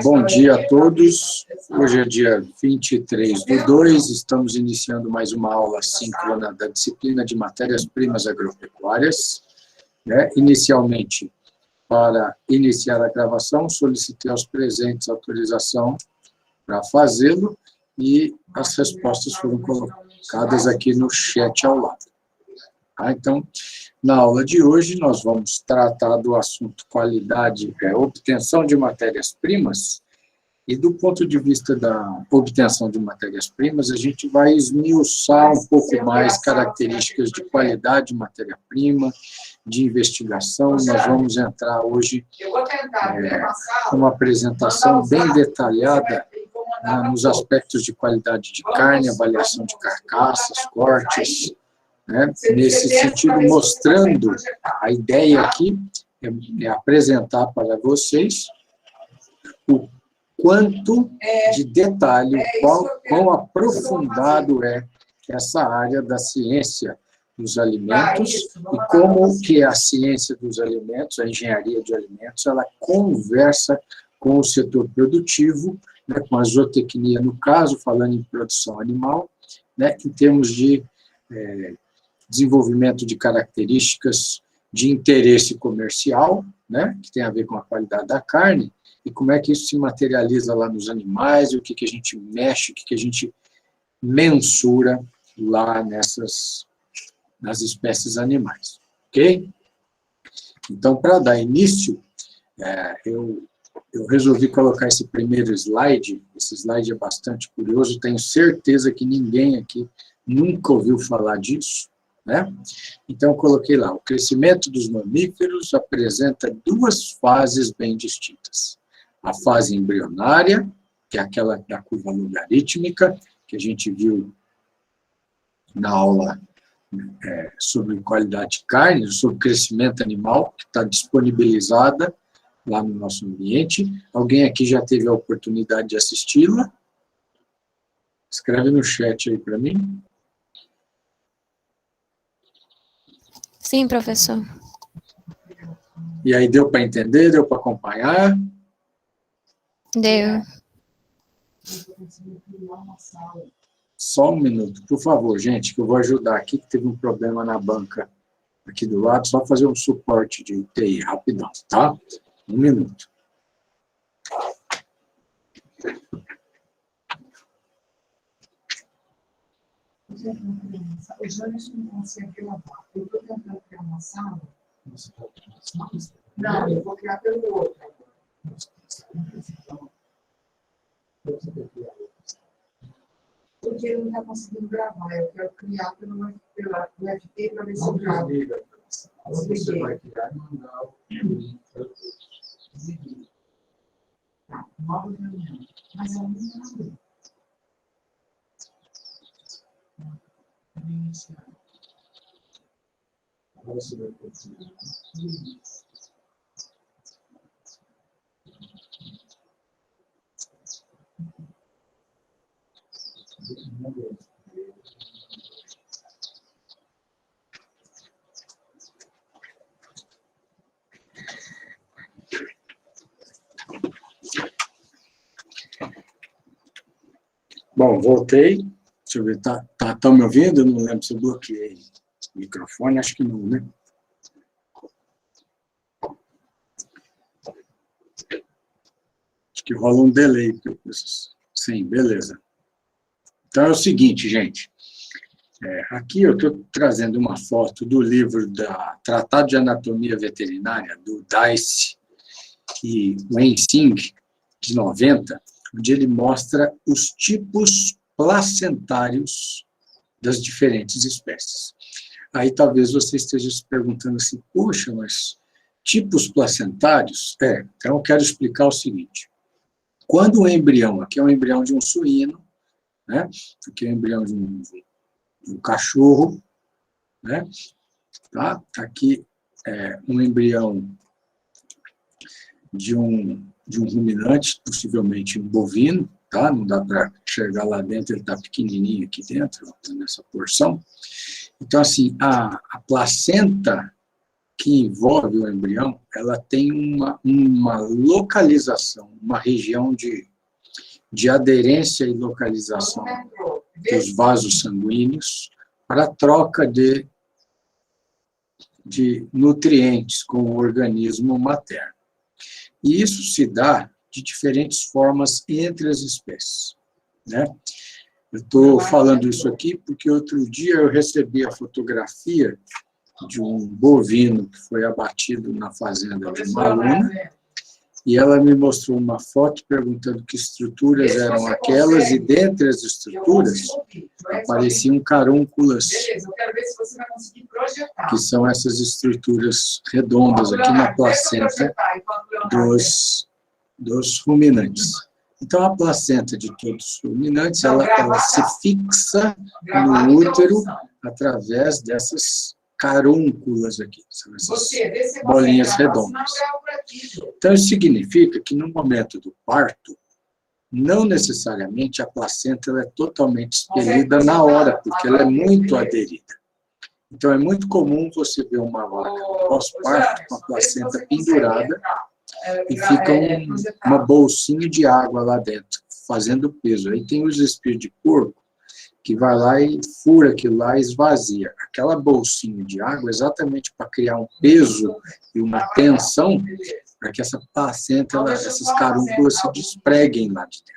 Bom dia a todos. Hoje é dia 23/2, estamos iniciando mais uma aula síncrona da disciplina de matérias-primas agropecuárias. Inicialmente, para iniciar a gravação, solicitei aos presentes autorização para fazê-lo e as respostas foram colocadas aqui no chat ao lado. Então, na aula de hoje, nós vamos tratar do assunto qualidade, obtenção de matérias-primas, e do ponto de vista da obtenção de matérias-primas, a gente vai esmiuçar um pouco mais características de qualidade de matéria-prima, de investigação. Nós vamos entrar hoje com uma apresentação bem detalhada nos aspectos de qualidade de carne, avaliação de carcaças, cortes, nesse sentido, mostrando a ideia aqui, é apresentar para vocês o quanto de detalhe, quão aprofundado é essa área da ciência dos alimentos e como que a ciência dos alimentos, a engenharia de alimentos, ela conversa com o setor produtivo, com a zootecnia, no caso, falando em produção animal, em termos de desenvolvimento de características de interesse comercial, que tem a ver com a qualidade da carne, e como é que isso se materializa lá nos animais, e o que a gente mexe, o que a gente mensura lá nas espécies animais, ok? Então, para dar início, eu resolvi colocar esse primeiro slide. Esse slide é bastante curioso, tenho certeza que ninguém aqui nunca ouviu falar disso, Então, eu coloquei lá, o crescimento dos mamíferos apresenta duas fases bem distintas. A fase embrionária, que é aquela da curva logarítmica, que a gente viu na aula sobre qualidade de carne, sobre crescimento animal, que está disponibilizada lá no nosso ambiente. Alguém aqui já teve a oportunidade de assisti-la? Escreve no chat aí para mim. Sim, professor. E aí, deu para entender? Deu para acompanhar? Deu. Só um minuto, por favor, gente, que eu vou ajudar aqui, que teve um problema na banca aqui do lado, só fazer um suporte de TI, rapidão, tá? Um minuto. O Jones não consegue lavar. Eu estou tentando criar uma sala. Não, eu vou criar pelo outro. Porque ele não está conseguindo gravar. Eu quero criar pelo FT para ver se eu gravo. Você vai criar e mandar o link. Tá, nova reunião. Mas ela não abre. Agora você vai continuar. Bom, voltei. Deixa eu ver, estão me ouvindo? Eu não lembro se eu bloqueei o microfone, acho que não, né? Acho que rola um delay. Sim, beleza. Então é o seguinte, gente. Aqui eu estou trazendo uma foto do livro da Tratado de Anatomia Veterinária, do Dice e Wensing, de 90, onde ele mostra os tipos placentários das diferentes espécies. Aí talvez você esteja se perguntando assim, poxa, mas tipos placentários? Então eu quero explicar o seguinte. Quando o embrião, aqui é um embrião de um suíno, aqui é um embrião de um cachorro, tá? Aqui é um embrião de um ruminante, possivelmente um bovino, tá? Não dá para enxergar lá dentro, ele está pequenininho aqui dentro, nessa porção. Então, assim, a placenta que envolve o embrião, ela tem uma localização, uma região de aderência e localização dos vasos sanguíneos para a troca de nutrientes com o organismo materno. E isso se dá de diferentes formas entre as espécies, né? Eu estou falando isso aqui porque outro dia eu recebi a fotografia de um bovino que foi abatido na fazenda de uma aluna, e ela me mostrou uma foto perguntando que estruturas eram aquelas, e dentre as estruturas apareciam carúnculas, que são essas estruturas redondas aqui na placenta dos ruminantes. Então, a placenta de todos os ruminantes, ela se fixa no útero através dessas carúnculas aqui, são essas bolinhas redondas. Então, isso significa que no momento do parto, não necessariamente a placenta ela é totalmente expelida na hora, porque ela é muito aderida. Então, é muito comum você ver uma vaca pós-parto com a placenta pendurada e fica uma bolsinha de água lá dentro, fazendo peso. Aí tem os espinhos de porco, que vai lá e fura aquilo lá e esvazia. Aquela bolsinha de água é exatamente para criar um peso e uma tensão, para que essa placenta, essas carúnculas se despreguem lá de dentro.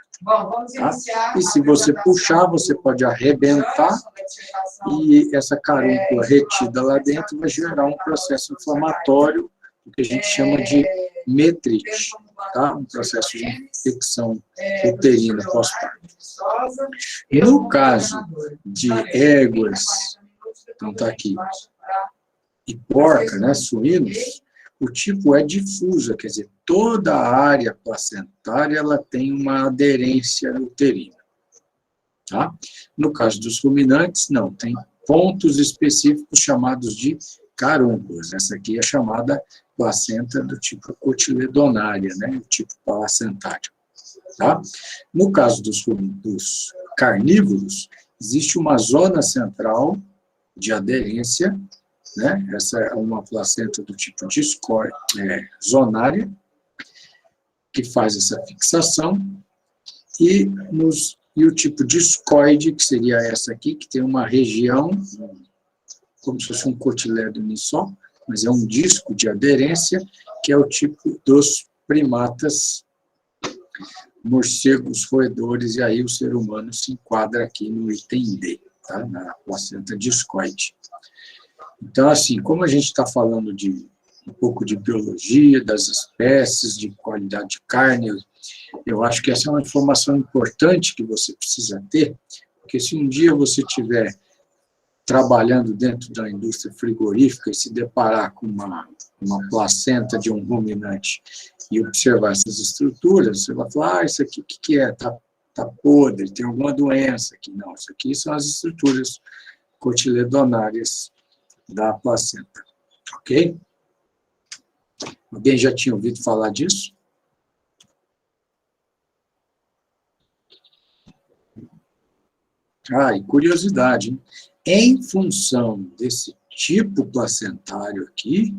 Tá? E se você puxar, você pode arrebentar, e essa carúncula retida lá dentro vai gerar um processo inflamatório, que a gente chama de metrite, tá? Um processo de infecção uterina pós-parto. No caso de éguas, então está aqui, e porca, né, suínos, o tipo é difusa, quer dizer, toda a área placentária ela tem uma aderência uterina. Tá? No caso dos ruminantes, não, tem pontos específicos chamados de carúnculas. Essa aqui é chamada placenta do tipo cotiledonária, né, o tipo placentário. Tá? No caso dos carnívoros, existe uma zona central de aderência, né? Essa é uma placenta do tipo zonária, que faz essa fixação, e o tipo discoide, que seria essa aqui, que tem uma região, como se fosse um cotilédone só, mas é um disco de aderência, que é o tipo dos primatas, morcegos, roedores, e aí o ser humano se enquadra aqui no item D, tá? Na placenta discoide. Então, assim, como a gente está falando de um pouco de biologia, das espécies, de qualidade de carne, eu acho que essa é uma informação importante que você precisa ter, porque se um dia você estiver trabalhando dentro da indústria frigorífica e se deparar com uma placenta de um ruminante e observar essas estruturas, você vai falar, isso aqui o que é? Tá podre, tem alguma doença aqui. Não, isso aqui são as estruturas cotiledonárias da placenta. Ok? Alguém já tinha ouvido falar disso? E curiosidade, hein? Em função desse tipo placentário aqui,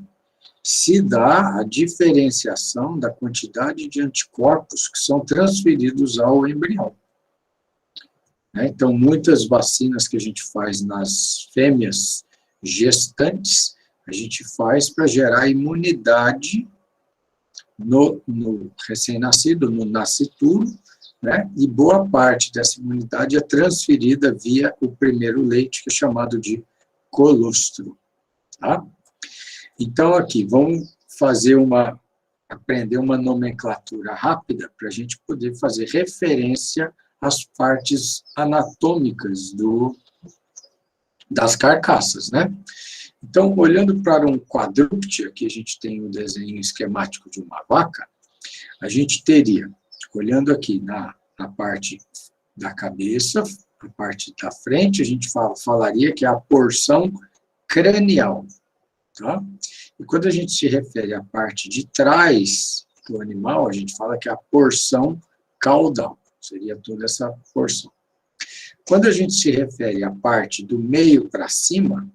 se dá a diferenciação da quantidade de anticorpos que são transferidos ao embrião. Então, muitas vacinas que a gente faz nas fêmeas gestantes, a gente faz para gerar imunidade no recém-nascido, no nascituro, né? E boa parte dessa imunidade é transferida via o primeiro leite, que é chamado de colostro. Tá? Então, aqui, vamos aprender uma nomenclatura rápida para a gente poder fazer referência às partes anatômicas das carcaças, né? Então, olhando para um quadrúpede, aqui a gente tem um desenho esquemático de uma vaca, a gente teria, olhando aqui na parte da cabeça, a parte da frente, a gente falaria que é a porção cranial. Tá? E quando a gente se refere à parte de trás do animal, a gente fala que é a porção caudal, seria toda essa porção. Quando a gente se refere à parte do meio para cima,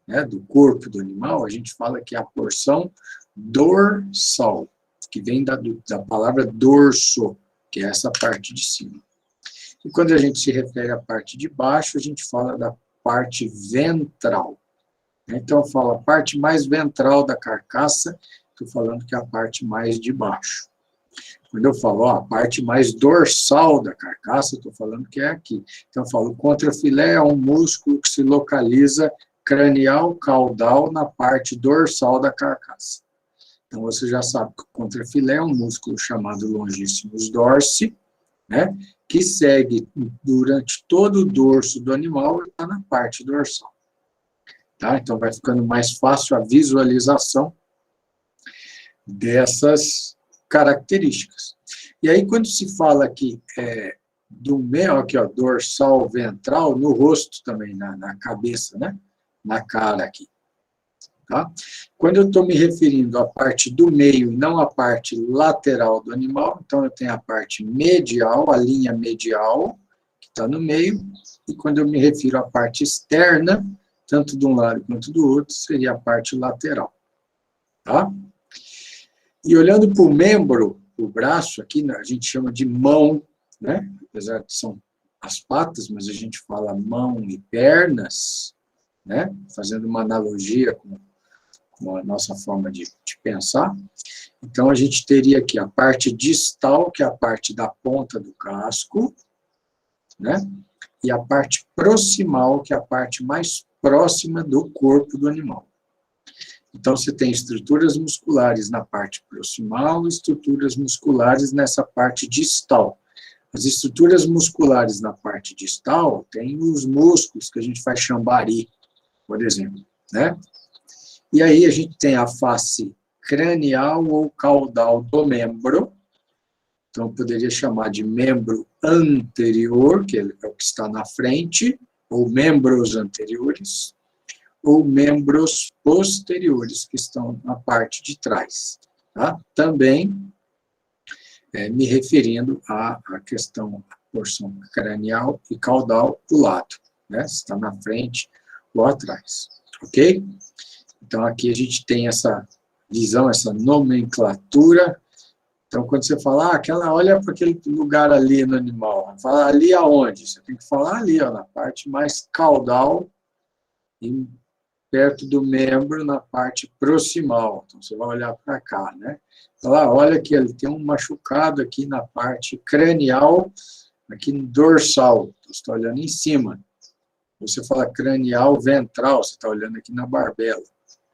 né, do corpo do animal, a gente fala que é a porção dorsal, que vem da palavra dorso, que é essa parte de cima. E quando a gente se refere à parte de baixo, a gente fala da parte ventral. Então, eu falo a parte mais ventral da carcaça, estou falando que é a parte mais de baixo. Quando eu falo a parte mais dorsal da carcaça, estou falando que é aqui. Então, eu falo contrafilé é um músculo que se localiza cranial, caudal, na parte dorsal da carcaça. Então, você já sabe que o contrafilé é um músculo chamado longíssimos dorsi, né, que segue durante todo o dorso do animal e está na parte dorsal. Tá? Então, vai ficando mais fácil a visualização dessas características. E aí, quando se fala aqui do meio, aqui, ó, dorsal, ventral, no rosto também, na cabeça, né? Na cara aqui. Tá? Quando eu estou me referindo à parte do meio e não à parte lateral do animal, então eu tenho a parte medial, a linha medial, que está no meio, e quando eu me refiro à parte externa, tanto de um lado quanto do outro, seria a parte lateral. Tá? E olhando para o membro, o braço, aqui a gente chama de mão, né? Apesar de são as patas, mas a gente fala mão e pernas, né? Fazendo uma analogia com a nossa forma de pensar. Então, a gente teria aqui a parte distal, que é a parte da ponta do casco, né? E a parte proximal, que é a parte mais próxima do corpo do animal. Então, você tem estruturas musculares na parte proximal e estruturas musculares nessa parte distal. As estruturas musculares na parte distal têm os músculos que a gente faz chambari, por exemplo, né? E aí a gente tem a face cranial ou caudal do membro. Então, eu poderia chamar de membro anterior, que é o que está na frente, ou membros anteriores, ou membros posteriores, que estão na parte de trás. Tá? Também me referindo à questão da porção cranial e caudal do lado, né? Se está na frente ou atrás. Ok? Então, aqui a gente tem essa visão, essa nomenclatura. Então, quando você fala, olha para aquele lugar ali no animal, fala ali aonde? Você tem que falar ali, ó, na parte mais caudal e perto do membro, na parte proximal. Então, você vai olhar para cá, né? Fala, olha que ele tem um machucado aqui na parte cranial, aqui no dorsal. Então, você está olhando em cima. Você fala cranial ventral, você está olhando aqui na barbela,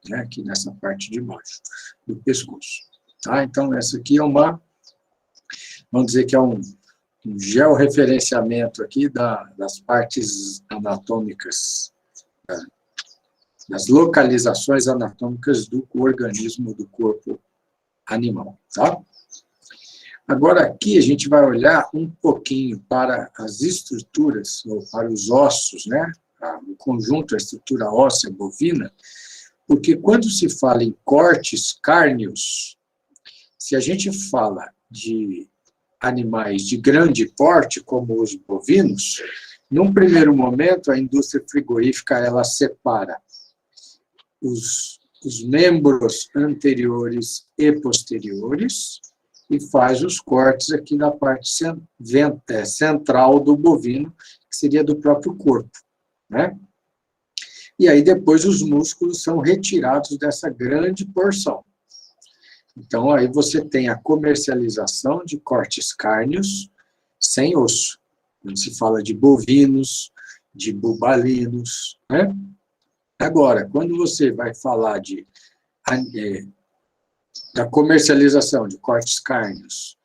né? Aqui nessa parte de baixo do pescoço. Tá? Então, essa aqui é vamos dizer que é um georreferenciamento aqui das partes anatômicas, das localizações anatômicas do organismo, do corpo animal. Tá? Agora, aqui a gente vai olhar um pouquinho para as estruturas, ou para os ossos, né? O conjunto, a estrutura óssea bovina, porque quando se fala em cortes cárneos, se a gente fala de animais de grande porte, como os bovinos, num primeiro momento, a indústria frigorífica ela separa os membros anteriores e posteriores e faz os cortes aqui na parte central do bovino, que seria do próprio corpo, né? E aí depois os músculos são retirados dessa grande porção. Então, aí você tem a comercialização de cortes cárneos sem osso. Quando se fala de bovinos, de bubalinos, né? Agora, quando você vai falar da comercialização de cortes cárneos,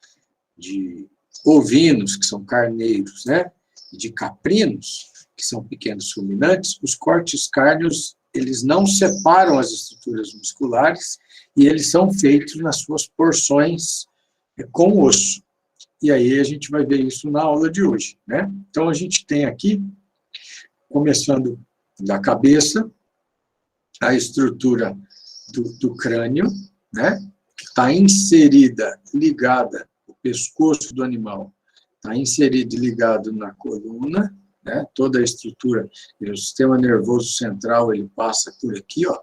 de ovinos, que são carneiros, né? E de caprinos, que são pequenos ruminantes, os cortes cárneos, eles não separam as estruturas musculares, e eles são feitos nas suas porções com osso. E aí a gente vai ver isso na aula de hoje, né? Então a gente tem aqui, começando da cabeça, a estrutura do crânio, né? Que está inserida, ligada, o pescoço do animal, está inserido e ligado na coluna, né? Toda a estrutura, o sistema nervoso central, ele passa por aqui, ó,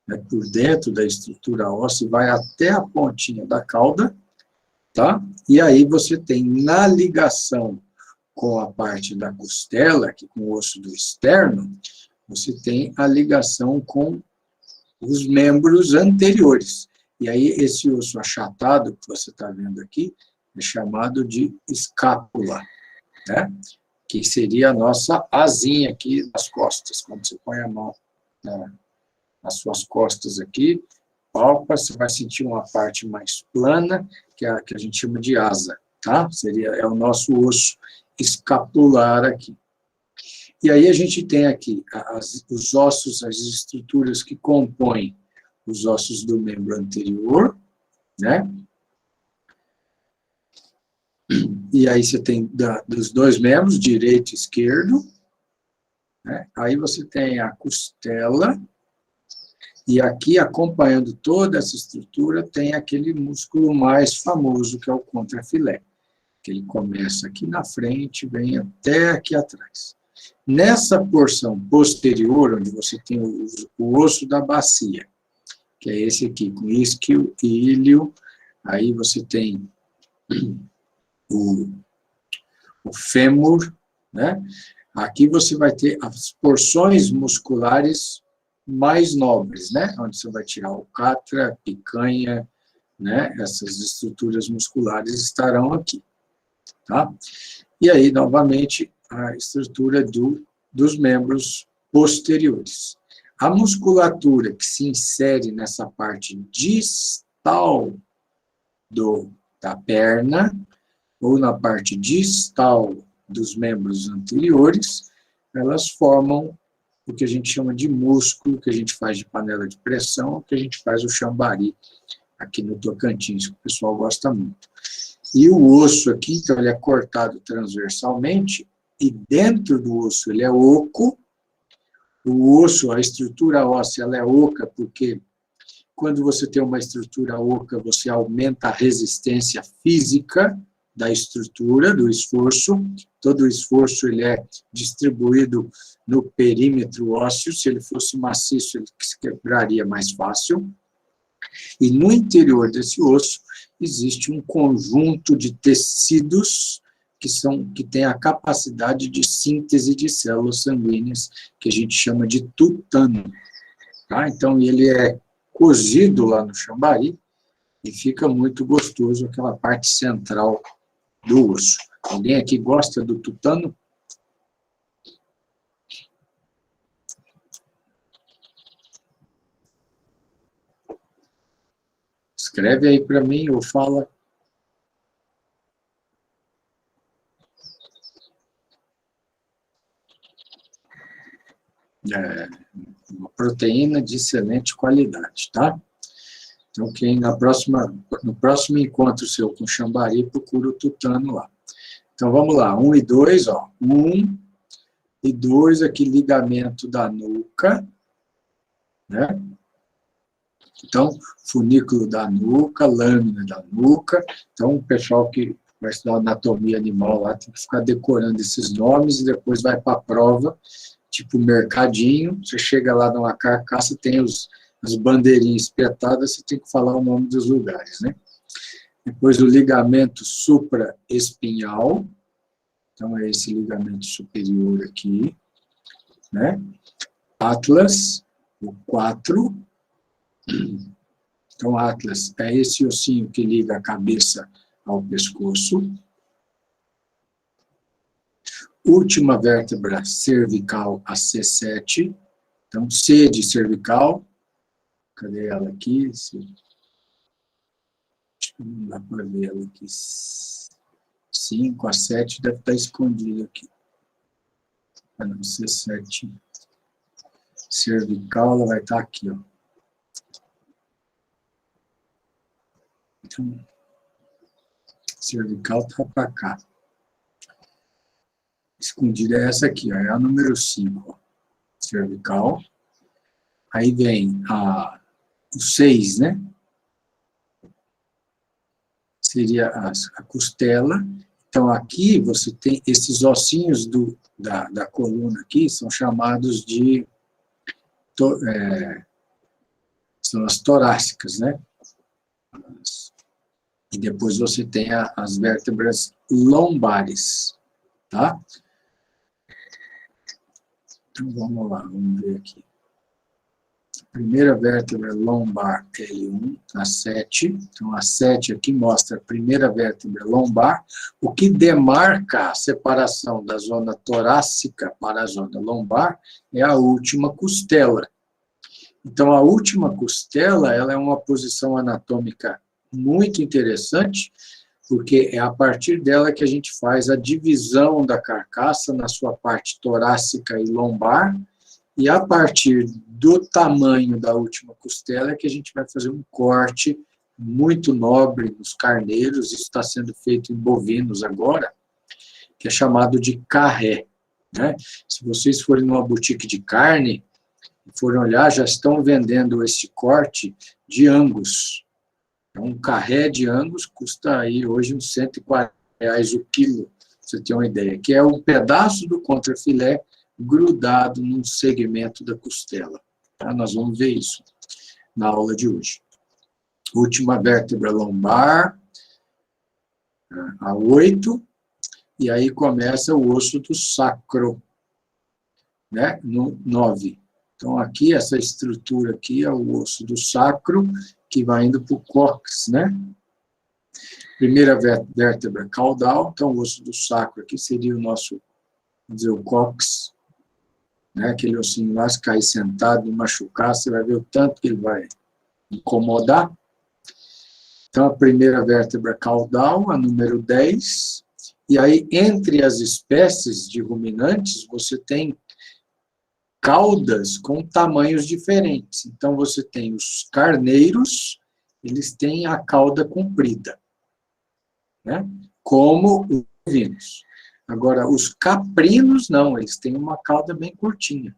né? Por dentro da estrutura óssea, vai até a pontinha da cauda, tá? E aí você tem, na ligação com a parte da costela, aqui com o osso do externo, você tem a ligação com os membros anteriores. E aí, esse osso achatado que você está vendo aqui é chamado de escápula, né? Que seria a nossa asinha aqui nas costas. Quando você põe a mão, né, nas suas costas aqui, palpa, você vai sentir uma parte mais plana, que é a que a gente chama de asa, tá? É o nosso osso escapular aqui. E aí a gente tem aqui os ossos, as estruturas que compõem os ossos do membro anterior, né? E aí você tem dos dois membros, direito e esquerdo, né? Aí você tem a costela, e aqui, acompanhando toda essa estrutura, tem aquele músculo mais famoso, que é o contrafilé, que ele começa aqui na frente, vem até aqui atrás. Nessa porção posterior, onde você tem o osso da bacia, que é esse aqui, com isquio e íleo, aí você tem o fêmur, né? Aqui você vai ter as porções musculares mais nobres, né? Onde você vai tirar o catra, picanha, né? Essas estruturas musculares estarão aqui, tá? E aí, novamente, a estrutura dos membros posteriores. A musculatura que se insere nessa parte distal da perna, ou na parte distal dos membros anteriores, elas formam o que a gente chama de músculo, que a gente faz de panela de pressão, que a gente faz o chambari, aqui no Tocantins, que o pessoal gosta muito. E o osso aqui, então, ele é cortado transversalmente, e dentro do osso ele é oco. O osso, a estrutura óssea, ela é oca, porque quando você tem uma estrutura oca, você aumenta a resistência física da estrutura, do esforço. Todo o esforço ele é distribuído no perímetro ósseo. Se ele fosse maciço, ele se quebraria mais fácil. E no interior desse osso existe um conjunto de tecidos que tem a capacidade de síntese de células sanguíneas, que a gente chama de tutano. Tá? Então, ele é cozido lá no chambari e fica muito gostoso aquela parte central do osso. Alguém aqui gosta do tutano? Escreve aí para mim ou fala. É uma proteína de excelente qualidade, tá? Então, no próximo encontro seu com chambari, procura o tutano lá. Então, vamos lá. 1 e 2, ó. 1 e 2, aqui, ligamento da nuca, né? Então, funículo da nuca, lâmina da nuca. Então, o pessoal que vai estudar anatomia animal lá tem que ficar decorando esses nomes e depois vai para a prova, tipo mercadinho. Você chega lá numa carcaça, tem as bandeirinhas espetadas, você tem que falar o nome dos lugares, né? Depois o ligamento supraespinhal, então é esse ligamento superior aqui, né? Atlas, o 4. Então, Atlas é esse ossinho que liga a cabeça ao pescoço. Última vértebra cervical, a C7. Então, C de cervical. Cadê ela aqui? Não dá para ver ela aqui. 5, a 7 deve estar escondida aqui. Ah, não, C7. Cervical, ela vai estar aqui, ó. Então, cervical está para cá. Escondida é essa aqui, ó, é a número 5. Ó. Cervical. Aí vem o 6, né? Seria a costela. Então, aqui você tem esses ossinhos da coluna aqui, são chamados de... são as torácicas, né? E depois você tem as vértebras lombares, tá? Então, vamos lá, vamos ver aqui. Primeira vértebra lombar L1, a 7. Então, a 7 aqui mostra a primeira vértebra lombar, o que demarca a separação da zona torácica para a zona lombar é a última costela. Então, a última costela, ela é uma posição anatômica muito interessante, porque é a partir dela que a gente faz a divisão da carcaça na sua parte torácica e lombar, e a partir do tamanho da última costela é que a gente vai fazer um corte muito nobre nos carneiros, isso está sendo feito em bovinos agora, que é chamado de carré, né? Se vocês forem numa boutique de carne, forem olhar, já estão vendendo esse corte de Angus. Um carré de Angus custa aí hoje uns R$140 o quilo, pra você ter uma ideia, que é um pedaço do contrafilé grudado num segmento da costela. Tá? Nós vamos ver isso na aula de hoje. Última vértebra lombar, a 8, e aí começa o osso do sacro, né? No 9. Então, aqui, essa estrutura aqui é o osso do sacro, que vai indo para o cóccix, né? Primeira vértebra caudal, então o osso do sacro aqui seria o nosso, vamos dizer, o cóccix, né? Aquele ossinho lá, se cair sentado e machucar, você vai ver o tanto que ele vai incomodar. Então, a primeira vértebra caudal, a número 10, e aí, entre as espécies de ruminantes, você tem caudas com tamanhos diferentes. Então, você tem os carneiros, eles têm a cauda comprida, né? Como os bovinos. Agora, os caprinos, não, eles têm uma cauda bem curtinha.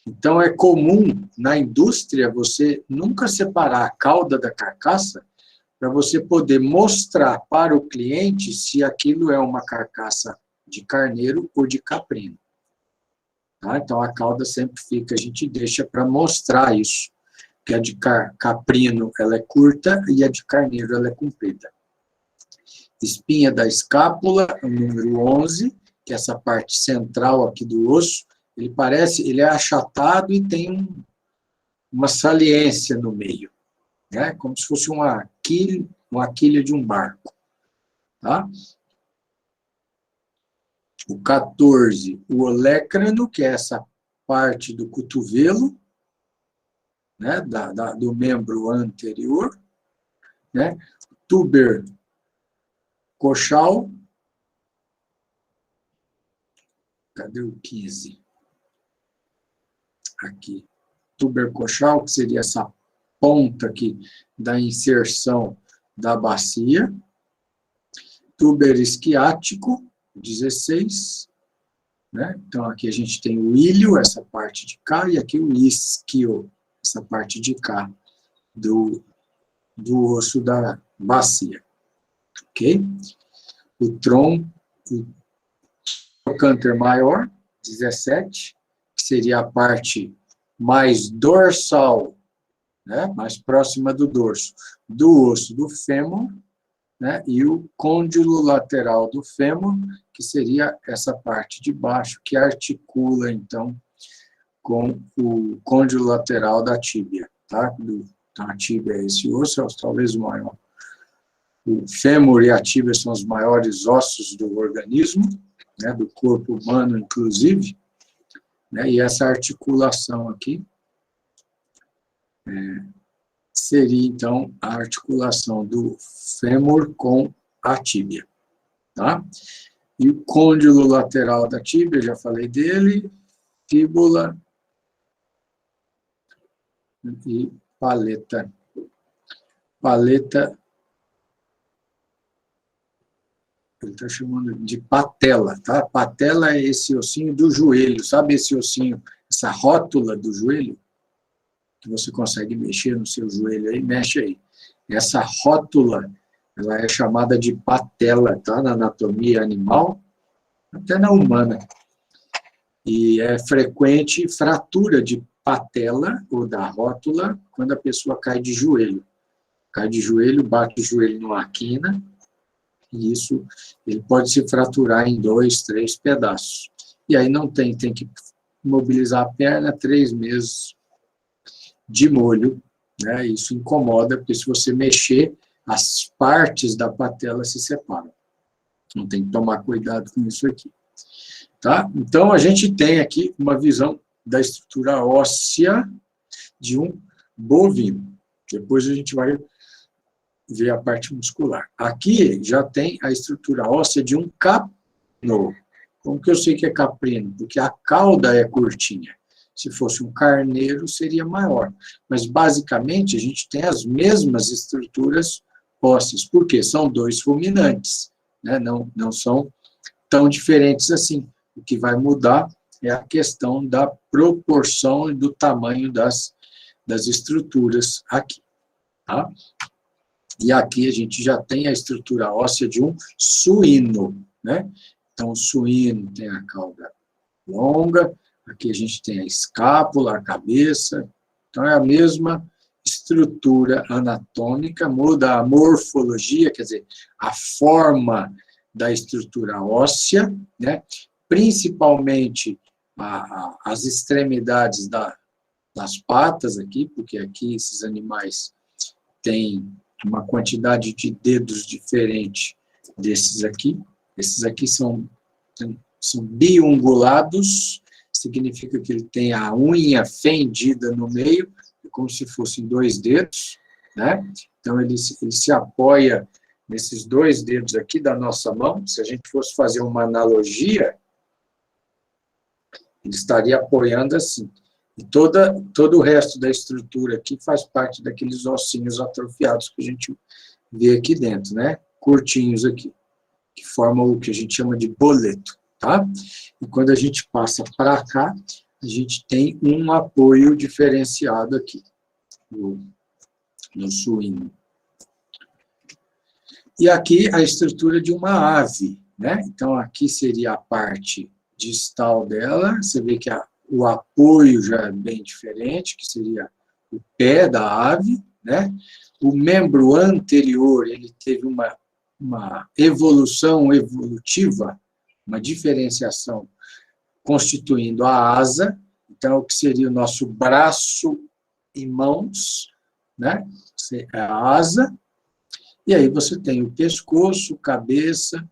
Então, é comum, na indústria, você nunca separar a cauda da carcaça para você poder mostrar para o cliente se aquilo é uma carcaça de carneiro ou de caprino. Tá? Então, a cauda sempre fica, a gente deixa para mostrar isso, que a de caprino ela é curta e a de carneiro ela é comprida. Espinha da escápula, o número 11, que é essa parte central aqui do osso, ele é achatado e tem uma saliência no meio, né? Como se fosse uma quilha de um barco. Tá? O 14, o olécrano, que é essa parte do cotovelo, né, do membro anterior, né? Tuber coxal. Cadê o 15? Aqui. Tuber coxal, que seria essa ponta aqui da inserção da bacia. Tuber isquiático, 16. Né? Então, aqui a gente tem o ilho, essa parte de cá, e aqui o isquio, essa parte de cá do osso da bacia. Ok? O trocânter maior, 17, que seria a parte mais dorsal, né? Mais próxima do dorso, do osso do fêmur, né? E o côndilo lateral do fêmur, que seria essa parte de baixo, que articula, então, com o côndilo lateral da tíbia. Tá? Então, a tíbia é esse osso, é talvez o maior. O fêmur e a tíbia são os maiores ossos do organismo, né? Do corpo humano, inclusive. Né? E essa articulação aqui seria, então, a articulação do fêmur com a tíbia. Tá? E o côndilo lateral da tíbia, já falei dele, fíbula e paleta. Paleta, ele está chamando de patela, tá? Patela é esse ossinho do joelho, sabe esse ossinho, essa rótula do joelho? Que você consegue mexer no seu joelho aí, mexe aí. Essa rótula, Ela é chamada de patela, tá? Na anatomia animal, até na humana. E é frequente fratura de patela ou da rótula quando a pessoa cai de joelho. Cai de joelho, bate o joelho numa quina, e isso ele pode se fraturar em 2, 3 pedaços. E aí não tem que mobilizar a perna 3 meses de molho, né? Isso incomoda, porque se você mexer, as partes da patela se separam. Então tem que tomar cuidado com isso aqui. Tá? Então, a gente tem aqui uma visão da estrutura óssea de um bovino. Depois a gente vai ver a parte muscular. Aqui já tem a estrutura óssea de um caprino. Como que eu sei que é caprino? Porque a cauda é curtinha. Se fosse um carneiro, seria maior. Mas, basicamente, a gente tem as mesmas estruturas ósseas. Por quê? São 2 ruminantes, né? Não são tão diferentes assim. O que vai mudar é a questão da proporção e do tamanho das estruturas aqui. Tá? E aqui a gente já tem a estrutura óssea de um suíno, né? Então, o suíno tem a cauda longa, aqui a gente tem a escápula, a cabeça. Então, é a mesma estrutura anatômica, muda a morfologia, quer dizer, a forma da estrutura óssea, né? Principalmente as extremidades das patas aqui, porque aqui esses animais têm uma quantidade de dedos diferente desses aqui. Esses aqui são biungulados, significa que ele tem a unha fendida no meio, como se fossem 2 dedos, né? Então, ele se apoia nesses 2 dedos aqui da nossa mão. Se a gente fosse fazer uma analogia, ele estaria apoiando assim. E todo o resto da estrutura aqui faz parte daqueles ossinhos atrofiados que a gente vê aqui dentro, né? Curtinhos aqui, que formam o que a gente chama de boleto, tá? E quando a gente passa para cá, a gente tem um apoio diferenciado aqui, no suíno. E aqui a estrutura de uma ave, né? Então, aqui seria a parte distal dela, você vê que o apoio já é bem diferente, que seria o pé da ave, né? O membro anterior, ele teve uma evolução evolutiva, uma diferenciação, constituindo a asa, então, o que seria o nosso braço e mãos, né? A asa, e aí você tem o pescoço, cabeça,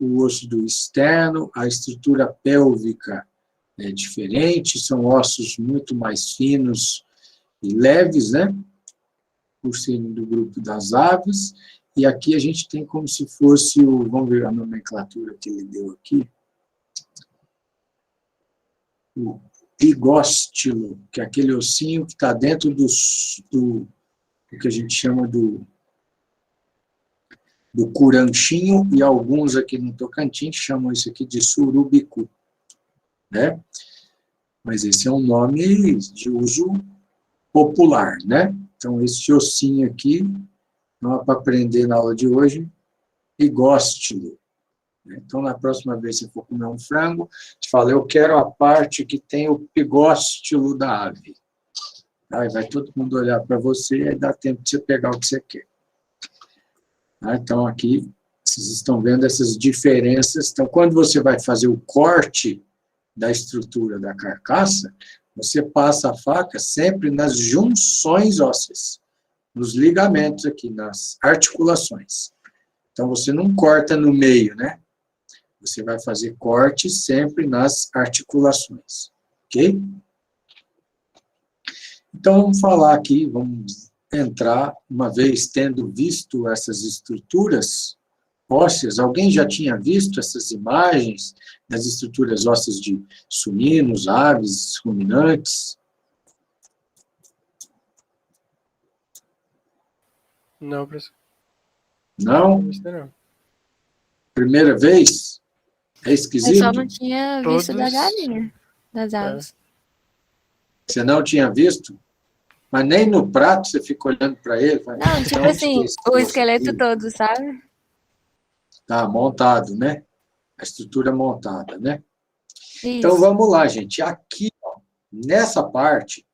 o osso do externo, a estrutura pélvica é diferente, são ossos muito mais finos e leves, né? Por serem do grupo das aves, e aqui a gente tem como se fosse vamos ver a nomenclatura que ele deu aqui, o pigóstilo, que é aquele ossinho que está dentro do que a gente chama do curanchinho, e alguns aqui no Tocantins chamam isso aqui de surubicu, né? Mas esse é um nome de uso popular, né? Então, esse ossinho aqui, não é para aprender na aula de hoje, pigóstilo. Então, na próxima vez que você for comer um frango, você fala, eu quero a parte que tem o pigóstilo da ave. Aí vai todo mundo olhar para você e aí dá tempo de você pegar o que você quer. Então, aqui, vocês estão vendo essas diferenças. Então, quando você vai fazer o corte da estrutura da carcaça, você passa a faca sempre nas junções ósseas, nos ligamentos aqui, nas articulações. Então, você não corta no meio, né? Você vai fazer corte sempre nas articulações, ok? Então, vamos falar aqui, vamos entrar, uma vez tendo visto essas estruturas ósseas, alguém já tinha visto essas imagens das estruturas ósseas de suínos, aves, ruminantes? Não, professor. Não? Não. Primeira vez? É Eu esquisito? só não tinha visto da Todos- galinha, das aves. Você não tinha visto? Mas nem no prato você fica olhando para ele. Fala, Não, tipo "Onde assim, que esse o troço esqueleto aqui?" todo, sabe? Tá montado, né? A estrutura montada, né? Então, Isso. vamos lá, gente. Aqui, ó, nessa parte,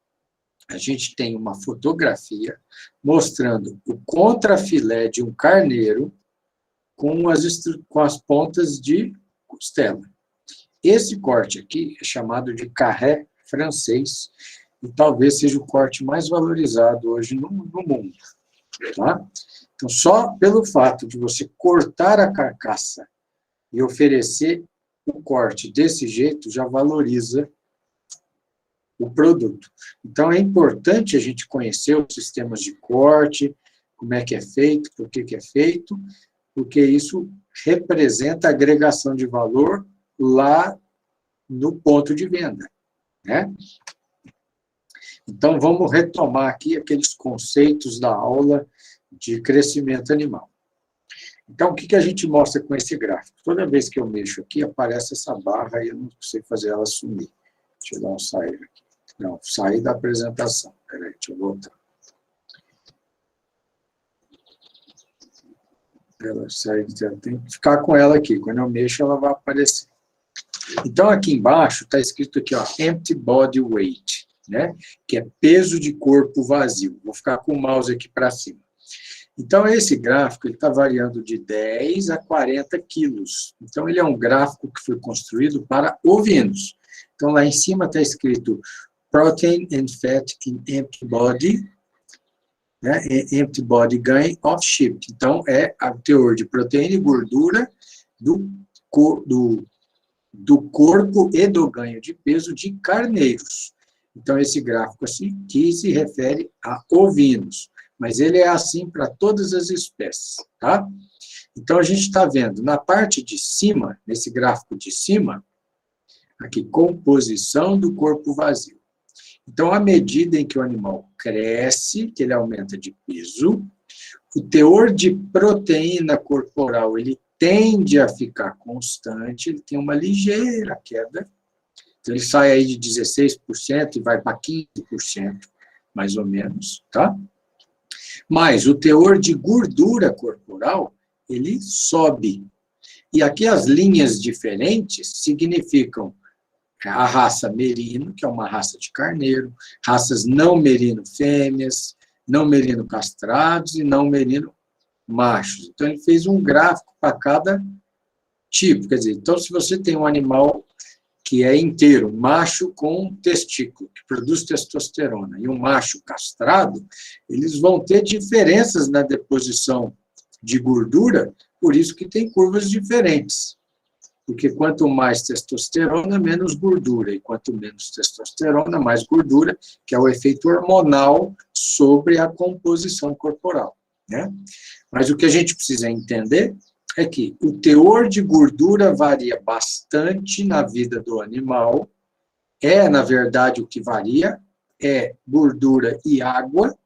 a gente tem uma fotografia mostrando o contrafilé de um carneiro com as pontas de costela. Esse corte aqui é chamado de carré francês e talvez seja o corte mais valorizado hoje no mundo. Tá? Então, só pelo fato de você cortar a carcaça e oferecer o corte desse jeito, já valoriza o produto. Então, é importante a gente conhecer os sistemas de corte, como é que é feito, por que é feito, porque isso representa a agregação de valor lá no ponto de venda, né? Então, vamos retomar aqui aqueles conceitos da aula de crescimento animal. Então, o que a gente mostra com esse gráfico? Toda vez que eu mexo aqui, aparece essa barra e eu não sei fazer ela sumir. Deixa eu dar um sair aqui. Não, sair da apresentação. Espera aí, deixa eu voltar. Ela sai, tem que ficar com ela aqui. Quando eu mexo, ela vai aparecer. Então, aqui embaixo está escrito aqui, ó, empty body weight, né? Que é peso de corpo vazio. Vou ficar com o mouse aqui para cima. Então, esse gráfico está variando de 10 a 40 quilos. Então, ele é um gráfico que foi construído para ovinos. Então, lá em cima está escrito Protein and Fat in Empty Body, né? Empty Body Gain of Sheep. Então, é o teor de proteína e gordura do corpo e do ganho de peso de carneiros. Então, esse gráfico aqui se refere a ovinos, mas ele é assim para todas as espécies, tá? Então, a gente está vendo na parte de cima, nesse gráfico de cima, aqui, composição do corpo vazio. Então, à medida em que o animal cresce, que ele aumenta de peso, o teor de proteína corporal, ele tende a ficar constante, ele tem uma ligeira queda, então ele sai aí de 16% e vai para 15%, mais ou menos, tá? Mas o teor de gordura corporal, ele sobe. E aqui as linhas diferentes significam a raça merino, que é uma raça de carneiro, raças não merino fêmeas, não merino castrados e não merino machos. Então, ele fez um gráfico para cada tipo. Quer dizer, então, se você tem um animal que é inteiro, macho com testículo, que produz testosterona, e um macho castrado, eles vão ter diferenças na deposição de gordura, por isso que tem curvas diferentes. Porque quanto mais testosterona, menos gordura, e quanto menos testosterona, mais gordura, que é o efeito hormonal sobre a composição corporal, né? Mas o que a gente precisa entender é que o teor de gordura varia bastante na vida do animal, na verdade, o que varia é gordura e água,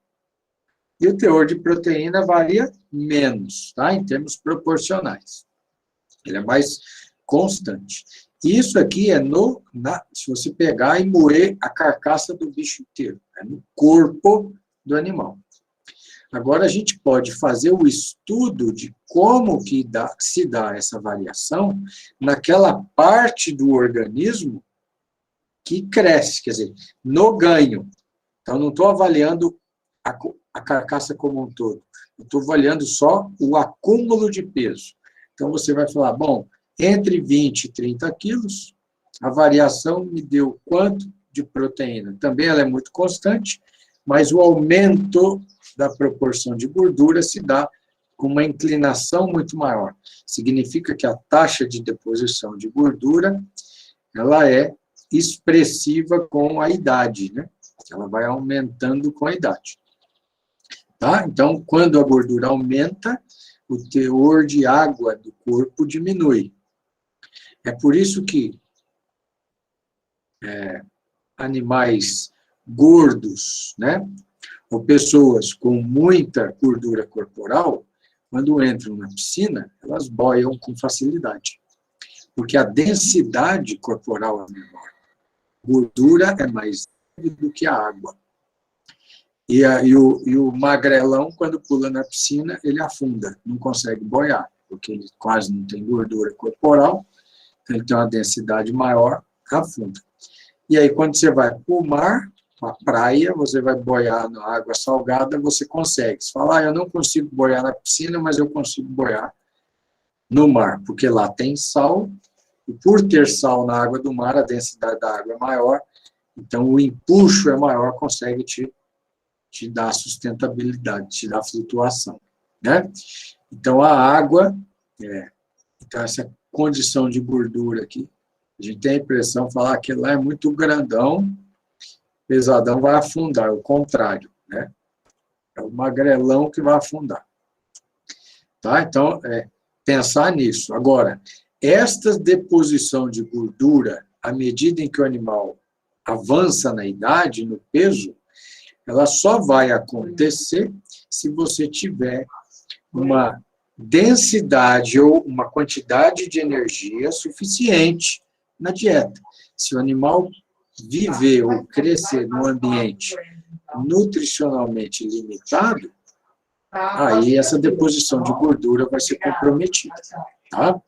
e o teor de proteína varia menos, tá? Em termos proporcionais. Ele é mais constante. Isso aqui é se você pegar e moer a carcaça do bicho inteiro, é no corpo do animal. Agora, a gente pode fazer o estudo de como que se dá essa variação naquela parte do organismo que cresce, quer dizer, no ganho. Então, não estou avaliando a carcaça como um todo, eu estou avaliando só o acúmulo de peso. Então, você vai falar, bom, entre 20 e 30 quilos, a variação me deu quanto de proteína? Também ela é muito constante, mas o aumento da proporção de gordura se dá com uma inclinação muito maior. Significa que a taxa de deposição de gordura, ela é expressiva com a idade, né? Ela vai aumentando com a idade. Tá? Então, quando a gordura aumenta, o teor de água do corpo diminui. É por isso que animais gordos, né, ou pessoas com muita gordura corporal, quando entram na piscina, elas boiam com facilidade. Porque a densidade corporal é menor. Gordura é mais leve do que a água. E o magrelão, quando pula na piscina, ele afunda, não consegue boiar, porque ele quase não tem gordura corporal, então ele tem uma densidade maior, afunda. E aí, quando você vai para o mar, para a praia, você vai boiar na água salgada, você consegue. Você fala, eu não consigo boiar na piscina, mas eu consigo boiar no mar, porque lá tem sal, e por ter sal na água do mar, a densidade da água é maior, então o empuxo é maior, consegue te dar sustentabilidade, te dar flutuação, né? Então, a água, então essa condição de gordura aqui, a gente tem a impressão de falar que lá é muito grandão, pesadão, vai afundar, é o contrário, né? É o magrelão que vai afundar. Tá? Então, pensar nisso. Agora, esta deposição de gordura, à medida em que o animal avança na idade, no peso, ela só vai acontecer se você tiver uma densidade ou uma quantidade de energia suficiente na dieta. Se o animal viver ou crescer num ambiente nutricionalmente limitado, aí essa deposição de gordura vai ser comprometida. Tá?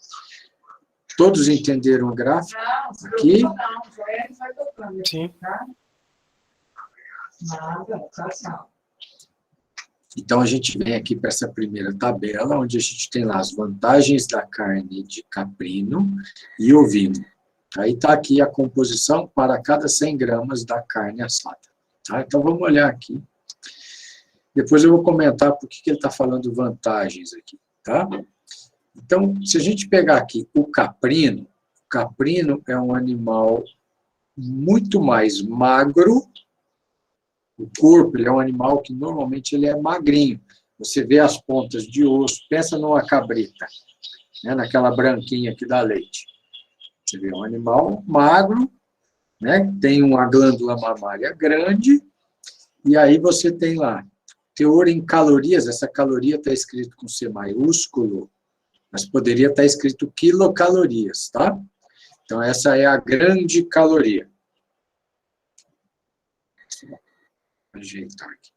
Todos entenderam o gráfico aqui? Sim. Então, a gente vem aqui para essa primeira tabela, onde a gente tem lá as vantagens da carne de caprino e ovino. Aí está aqui a composição para cada 100 gramas da carne assada. Tá? Então, vamos olhar aqui. Depois eu vou comentar por que ele está falando vantagens aqui. Tá? Então, se a gente pegar aqui o caprino é um animal muito mais magro. O corpo, ele é um animal que normalmente ele é magrinho. Você vê as pontas de osso, pensa numa cabrita, né, naquela branquinha que dá leite. Você vê um animal magro, né, tem uma glândula mamária grande, e aí você tem lá, teor em calorias, essa caloria está escrito com C maiúsculo, mas poderia estar escrito quilocalorias, tá? Então, essa é a grande caloria. Ajeitar aqui.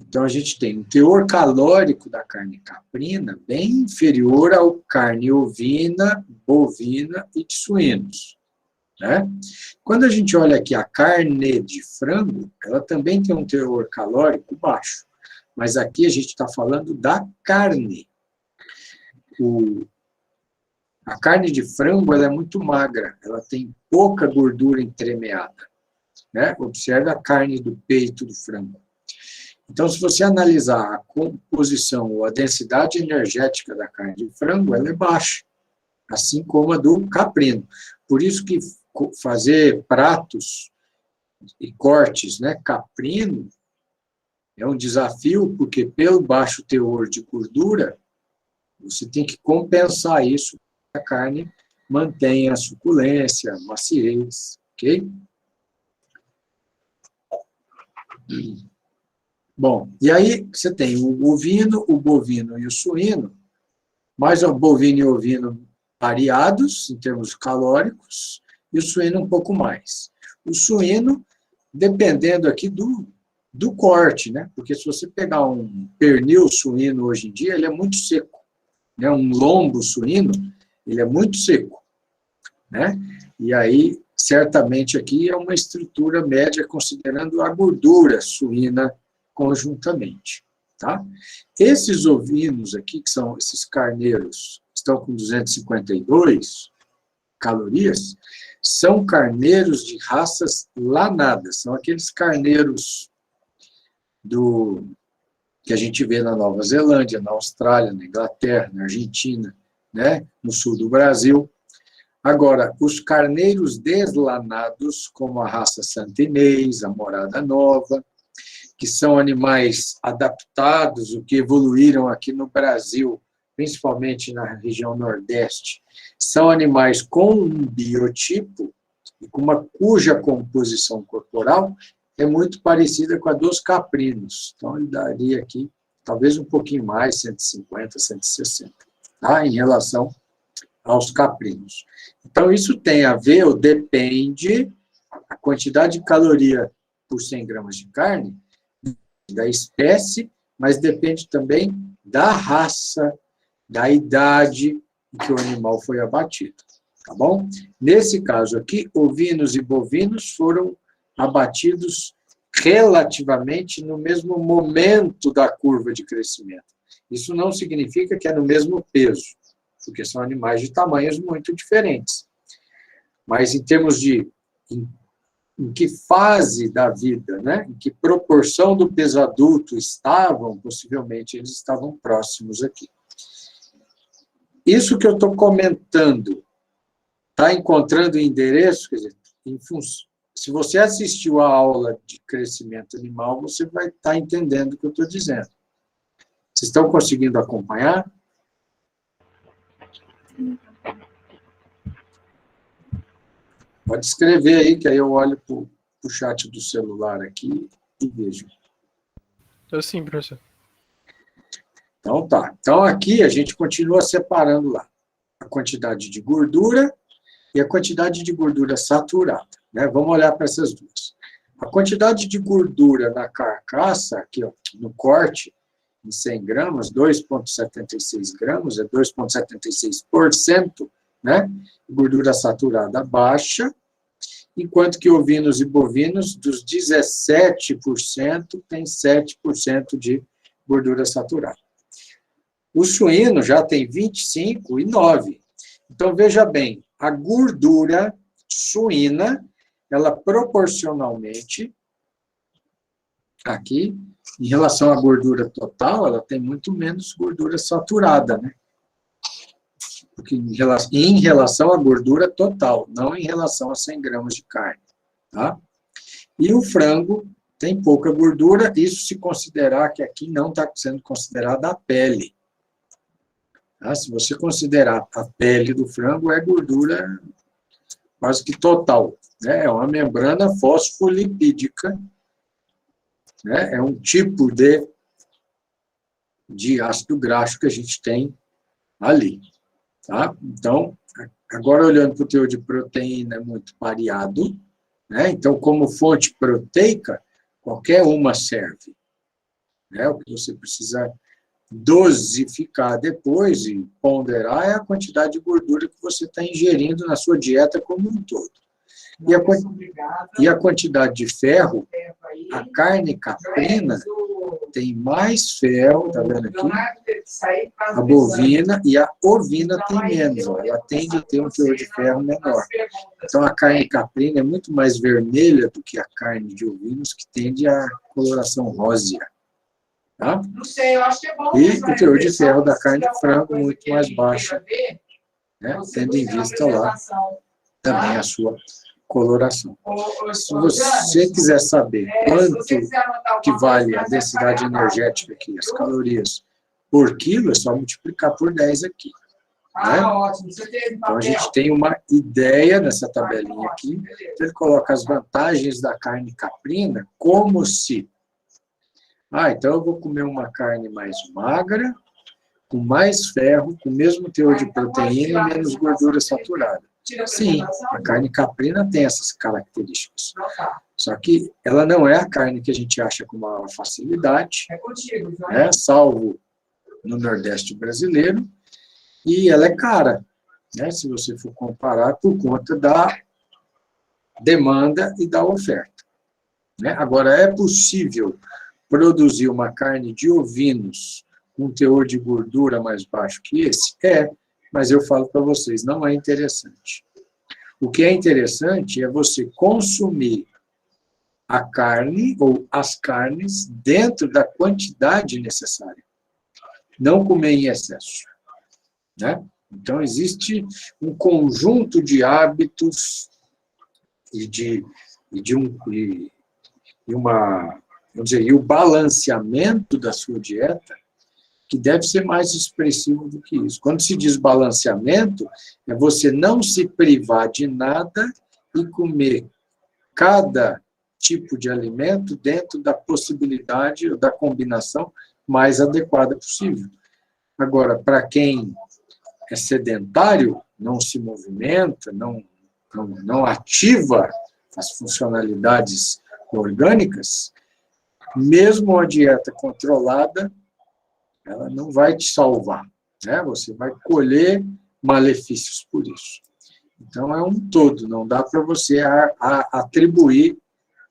Então, a gente tem um teor calórico da carne caprina bem inferior ao carne ovina, bovina e de suínos. Né? Quando a gente olha aqui a carne de frango, ela também tem um teor calórico baixo. Mas aqui a gente está falando da carne. A carne de frango ela é muito magra, ela tem pouca gordura entremeada. Né? Observe a carne do peito do frango. Então, se você analisar a composição ou a densidade energética da carne de frango, ela é baixa, assim como a do caprino. Por isso que fazer pratos e cortes, né, caprino, é um desafio, porque pelo baixo teor de gordura, você tem que compensar isso para que a carne mantenha a suculência, a maciez, ok? Bom, e aí você tem o ovino, o bovino e o suíno, mais o bovino e o ovino variados em termos calóricos, e o suíno um pouco mais. O suíno, dependendo aqui do corte, né? Porque se você pegar um pernil suíno hoje em dia, ele é muito seco. Né? Um lombo suíno, ele é muito seco. Né? E aí, certamente aqui é uma estrutura média, considerando a gordura suína conjuntamente. Tá? Esses ovinos aqui, que são esses carneiros, estão com 252 calorias, são carneiros de raças lanadas, são aqueles carneiros que a gente vê na Nova Zelândia, na Austrália, na Inglaterra, na Argentina, né, no sul do Brasil. Agora, os carneiros deslanados, como a raça Santa Inês, a Morada Nova, que são animais adaptados, o que evoluíram aqui no Brasil, principalmente na região Nordeste, são animais com um biotipo, e com cuja composição corporal é muito parecida com a dos caprinos. Então, ele daria aqui, talvez um pouquinho mais, 150, 160, tá? Em relação aos caprinos. Então, isso tem a ver, ou depende, a quantidade de caloria por 100 gramas de carne, da espécie, mas depende também da raça, da idade em que o animal foi abatido. Tá bom? Nesse caso aqui, ovinos e bovinos foram abatidos relativamente no mesmo momento da curva de crescimento. Isso não significa que é no mesmo peso, porque são animais de tamanhos muito diferentes. Mas em termos de em que fase da vida, né? Em que proporção do peso adulto estavam, possivelmente eles estavam próximos aqui. Isso que eu estou comentando, está encontrando endereço, quer dizer, se você assistiu a aula de crescimento animal, você vai estar entendendo o que eu estou dizendo. Vocês estão conseguindo acompanhar? Pode escrever aí, que aí eu olho para o chat do celular aqui e vejo. Eu sim, professor. Então tá. Então aqui a gente continua separando lá a quantidade de gordura e a quantidade de gordura saturada, né? Vamos olhar para essas duas. A quantidade de gordura na carcaça, aqui ó, no corte, em 100 gramas, 2,76 gramas, é 2,76%, né? Gordura saturada baixa, enquanto que ovinos e bovinos, dos 17%, tem 7% de gordura saturada. O suíno já tem 25 e 9. Então, veja bem, a gordura suína, ela proporcionalmente, aqui, em relação à gordura total, ela tem muito menos gordura saturada, né? Porque em relação à gordura total, não em relação a 100 gramas de carne, tá? E o frango tem pouca gordura, isso se considerar que aqui não está sendo considerada a pele. Tá? Se você considerar a pele do frango, é gordura quase que total, né? É uma membrana fosfolipídica, né? É um tipo de ácido graxo que a gente tem ali. Tá? Então, agora olhando para o teor de proteína, é muito variado, né? Então, como fonte proteica, qualquer uma serve, né? O que você precisa dosificar depois e ponderar é a quantidade de gordura que você está ingerindo na sua dieta como um todo. E a quantidade de ferro, a carne caprina tem mais ferro, tá vendo aqui? A bovina e a ovina tem menos, ó, ela tende a ter um teor de ferro menor. Então, a carne caprina é muito mais vermelha do que a carne de ovinos, que tende a coloração rósea. Tá? E o teor de ferro da carne de frango muito mais baixo, né? Tendo em vista lá também a sua coloração. Se você quiser saber quanto que vale a densidade energética aqui, as calorias por quilo, é só multiplicar por 10 aqui. Né? Então, a gente tem uma ideia nessa tabelinha aqui. Então, ele coloca as vantagens da carne caprina como se... então eu vou comer uma carne mais magra, com mais ferro, com o mesmo teor de proteína e menos gordura saturada. Sim, a carne caprina tem essas características. Só que ela não é a carne que a gente acha com maior facilidade, né, salvo no Nordeste brasileiro, e ela é cara, né, se você for comparar, por conta da demanda e da oferta. Né? Agora, é possível produzir uma carne de ovinos com teor de gordura mais baixo que esse? É, mas eu falo para vocês, não é interessante. O que é interessante é você consumir a carne ou as carnes dentro da quantidade necessária. Não comer em excesso. Né? Então, existe um conjunto de hábitos e o balanceamento da sua dieta que deve ser mais expressivo do que isso. Quando se diz balanceamento, é você não se privar de nada e comer cada tipo de alimento dentro da possibilidade ou da combinação mais adequada possível. Agora, para quem é sedentário, não se movimenta, não ativa as funcionalidades orgânicas, mesmo a dieta controlada, ela não vai te salvar, né? Você vai colher malefícios por isso. Então, é um todo, não dá para você atribuir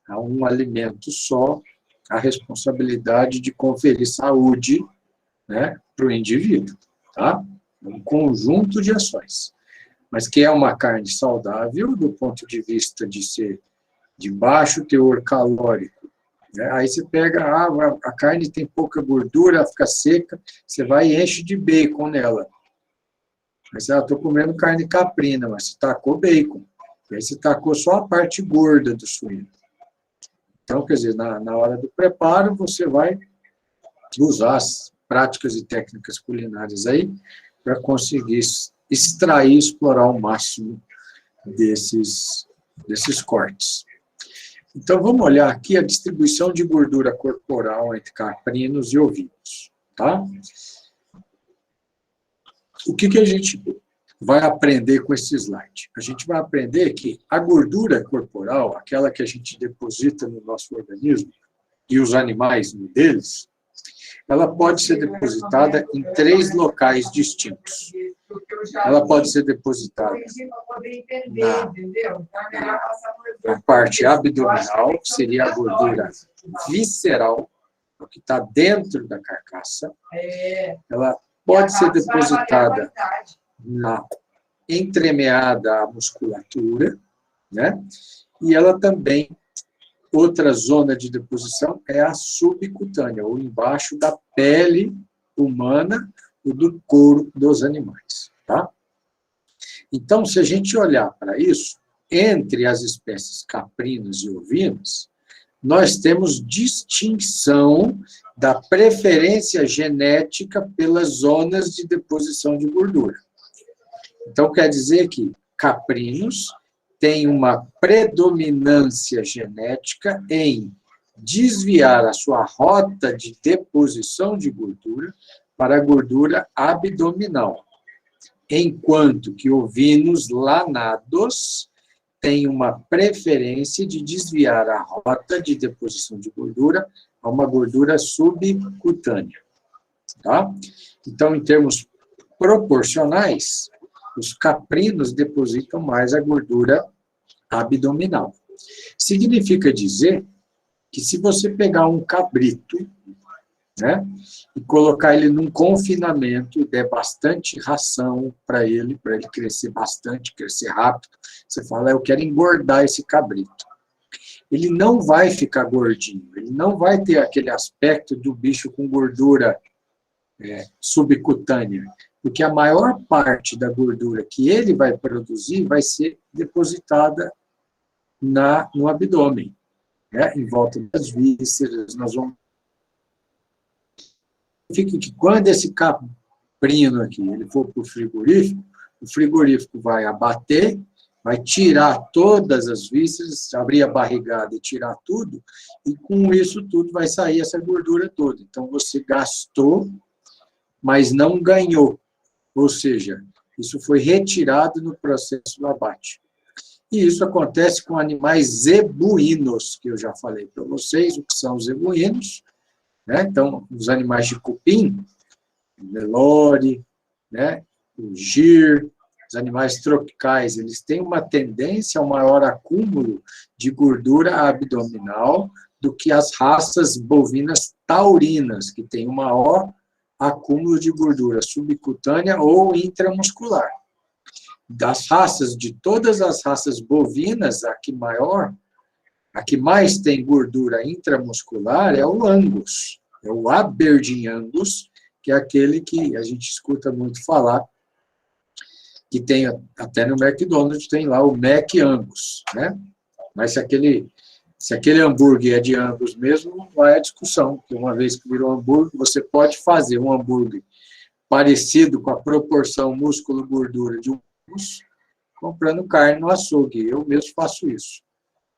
a um alimento só a responsabilidade de conferir saúde, né, para o indivíduo, tá? Um conjunto de ações. Mas que é uma carne saudável do ponto de vista de ser de baixo teor calórico, né? Aí você pega, a carne tem pouca gordura, fica seca, você vai e enche de bacon nela. Mas, estou comendo carne caprina, mas você tacou bacon. E aí você tacou só a parte gorda do suíno. Então, quer dizer, na hora do preparo, você vai usar as práticas e técnicas culinárias aí para conseguir extrair, explorar o máximo desses cortes. Então, vamos olhar aqui a distribuição de gordura corporal entre caprinos e ovinos, tá? O que a gente vai aprender com esse slide? A gente vai aprender que a gordura corporal, aquela que a gente deposita no nosso organismo, e os animais no deles, ela pode ser depositada em 3 locais distintos. Ela pode ser depositada na parte abdominal, que seria a gordura visceral, o que está dentro da carcaça. Ela pode ser depositada na entremeada à musculatura, né? E ela também, outra zona de deposição é a subcutânea, ou embaixo da pele humana ou do couro dos animais, tá? Então, se a gente olhar para isso, entre as espécies caprinas e ovinas, nós temos distinção da preferência genética pelas zonas de deposição de gordura. Então, quer dizer que caprinos têm uma predominância genética em desviar a sua rota de deposição de gordura para a gordura abdominal, enquanto que ovinos lanados têm uma preferência de desviar a rota de deposição de gordura a uma gordura subcutânea, tá? Então, em termos proporcionais, os caprinos depositam mais a gordura abdominal. Significa dizer que se você pegar um cabrito, né, e colocar ele num confinamento, der bastante ração para ele crescer bastante, crescer rápido, você fala, eu quero engordar esse cabrito. Ele não vai ficar gordinho, ele não vai ter aquele aspecto do bicho com gordura subcutânea, porque a maior parte da gordura que ele vai produzir vai ser depositada no abdômen, né, em volta das vísceras. Nós vamos... Fica que quando esse caprino aqui ele for para o frigorífico vai abater, vai tirar todas as vísceras, abrir a barrigada e tirar tudo, e com isso tudo vai sair essa gordura toda. Então, você gastou, mas não ganhou. Ou seja, isso foi retirado no processo do abate. E isso acontece com animais zebuínos, que eu já falei para vocês, o que são os zebuínos, né? Então, os animais de cupim, o Nelore, né? O gir, os animais tropicais, eles têm uma tendência ao maior acúmulo de gordura abdominal do que as raças bovinas taurinas, que têm um maior acúmulo de gordura subcutânea ou intramuscular. Das raças, de todas as raças bovinas, a que mais tem gordura intramuscular é o Angus, é o Aberdeen Angus, que é aquele que a gente escuta muito falar, que tem até no McDonald's, tem lá o Mac Angus, né? Mas se aquele hambúrguer é de Angus mesmo, não vai à discussão, porque uma vez que virou hambúrguer, você pode fazer um hambúrguer parecido com a proporção músculo-gordura de um Angus, comprando carne no açougue. Eu mesmo faço isso.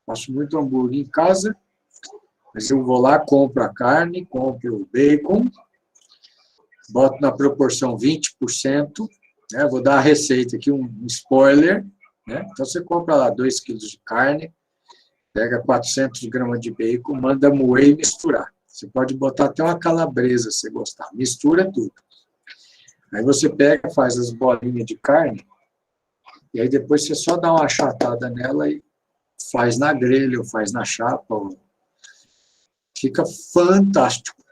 Faço muito hambúrguer em casa, mas eu vou lá, compro a carne, compro o bacon, boto na proporção 20%, né? Vou dar a receita aqui, um spoiler, né? Então, você compra lá 2 quilos de carne, pega 400 gramas de bacon, manda moer e misturar. Você pode botar até uma calabresa, se gostar. Mistura tudo. Aí você pega, faz as bolinhas de carne, e aí depois você só dá uma achatada nela e faz na grelha, ou faz na chapa. Fica fantástico.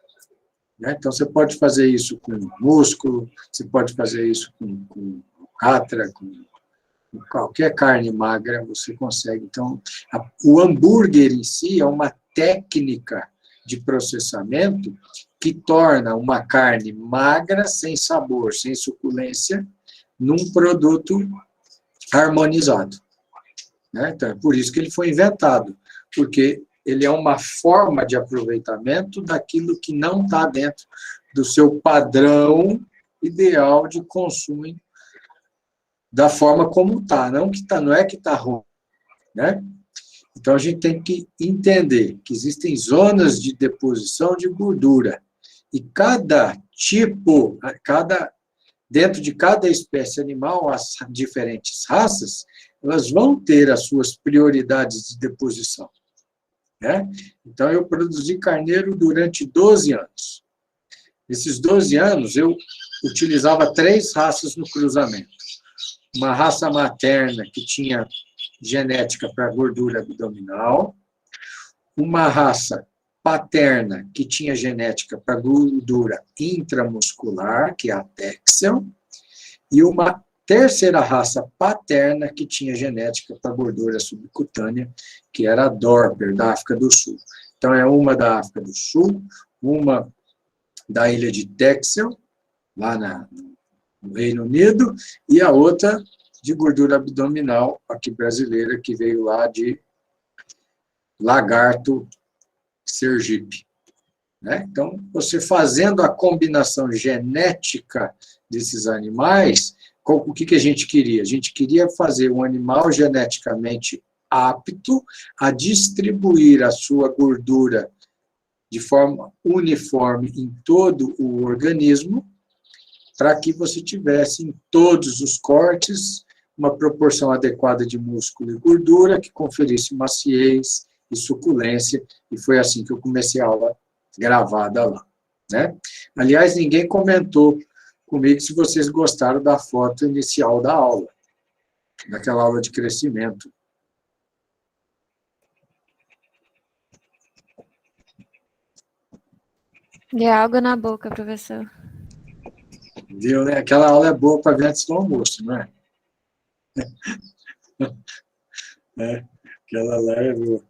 Né? Então, você pode fazer isso com músculo, você pode fazer isso com alcatra, com qualquer carne magra, você consegue. Então, o hambúrguer em si é uma técnica de processamento que torna uma carne magra, sem sabor, sem suculência, num produto harmonizado. Né? Então, é por isso que ele foi inventado, porque ele é uma forma de aproveitamento daquilo que não está dentro do seu padrão ideal de consumo, da forma como está, não é que está ruim. Né? Então, a gente tem que entender que existem zonas de deposição de gordura, e cada tipo, dentro de cada espécie animal, as diferentes raças, elas vão ter as suas prioridades de deposição. Né? Então, eu produzi carneiro durante 12 anos. Nesses 12 anos, eu utilizava 3 raças no cruzamento. Uma raça materna, que tinha genética para gordura abdominal, uma raça paterna, que tinha genética para gordura intramuscular, que é a Texel, e uma terceira raça paterna, que tinha genética para gordura subcutânea, que era a Dorper, da África do Sul. Então, é uma da África do Sul, uma da ilha de Texel, lá no Reino Unido, e a outra de gordura abdominal, aqui brasileira, que veio lá de Lagarto, Sergipe. Né? Então, você fazendo a combinação genética desses animais, o que a gente queria? A gente queria fazer um animal geneticamente apto a distribuir a sua gordura de forma uniforme em todo o organismo, para que você tivesse em todos os cortes uma proporção adequada de músculo e gordura que conferisse maciez e suculência, e foi assim que eu comecei a aula gravada lá. Né? Aliás, ninguém comentou comigo se vocês gostaram da foto inicial da aula, daquela aula de crescimento. Deu água na boca, professor. Viu, né? Aquela aula é boa para ver antes do almoço, não é? Aquela lá é boa.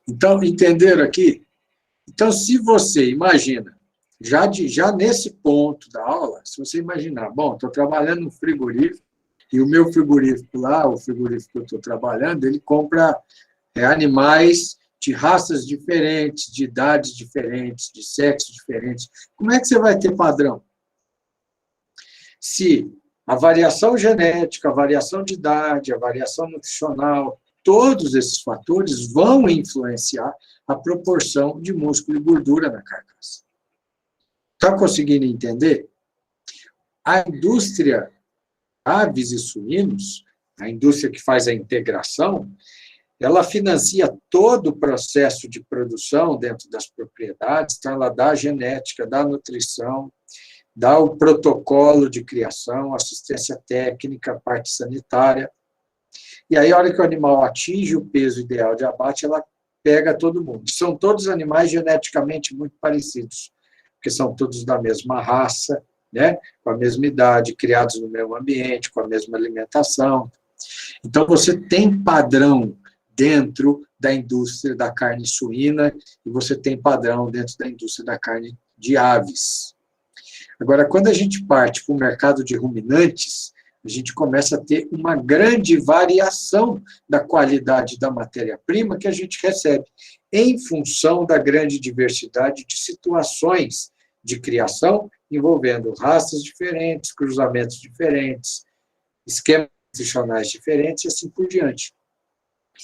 Então, entenderam aqui? Então, se você imagina, já nesse ponto da aula, se você imaginar, bom, estou trabalhando no frigorífico, e o meu frigorífico lá, o frigorífico que eu estou trabalhando, ele compra animais de raças diferentes, de idades diferentes, de sexos diferentes. Como é que você vai ter padrão? Se a variação genética, a variação de idade, a variação nutricional, todos esses fatores vão influenciar a proporção de músculo e gordura na carcaça. Está conseguindo entender? A indústria aves e suínos, a indústria que faz a integração, ela financia todo o processo de produção dentro das propriedades, então ela dá a genética, dá a nutrição, dá o protocolo de criação, assistência técnica, parte sanitária. E aí, a hora que o animal atinge o peso ideal de abate, ela pega todo mundo. São todos animais geneticamente muito parecidos, porque são todos da mesma raça, né? Com a mesma idade, criados no mesmo ambiente, com a mesma alimentação. Então, você tem padrão dentro da indústria da carne suína e você tem padrão dentro da indústria da carne de aves. Agora, quando a gente parte para o mercado de ruminantes, a gente começa a ter uma grande variação da qualidade da matéria-prima que a gente recebe, em função da grande diversidade de situações de criação, envolvendo raças diferentes, cruzamentos diferentes, esquemas nutricionais diferentes e assim por diante.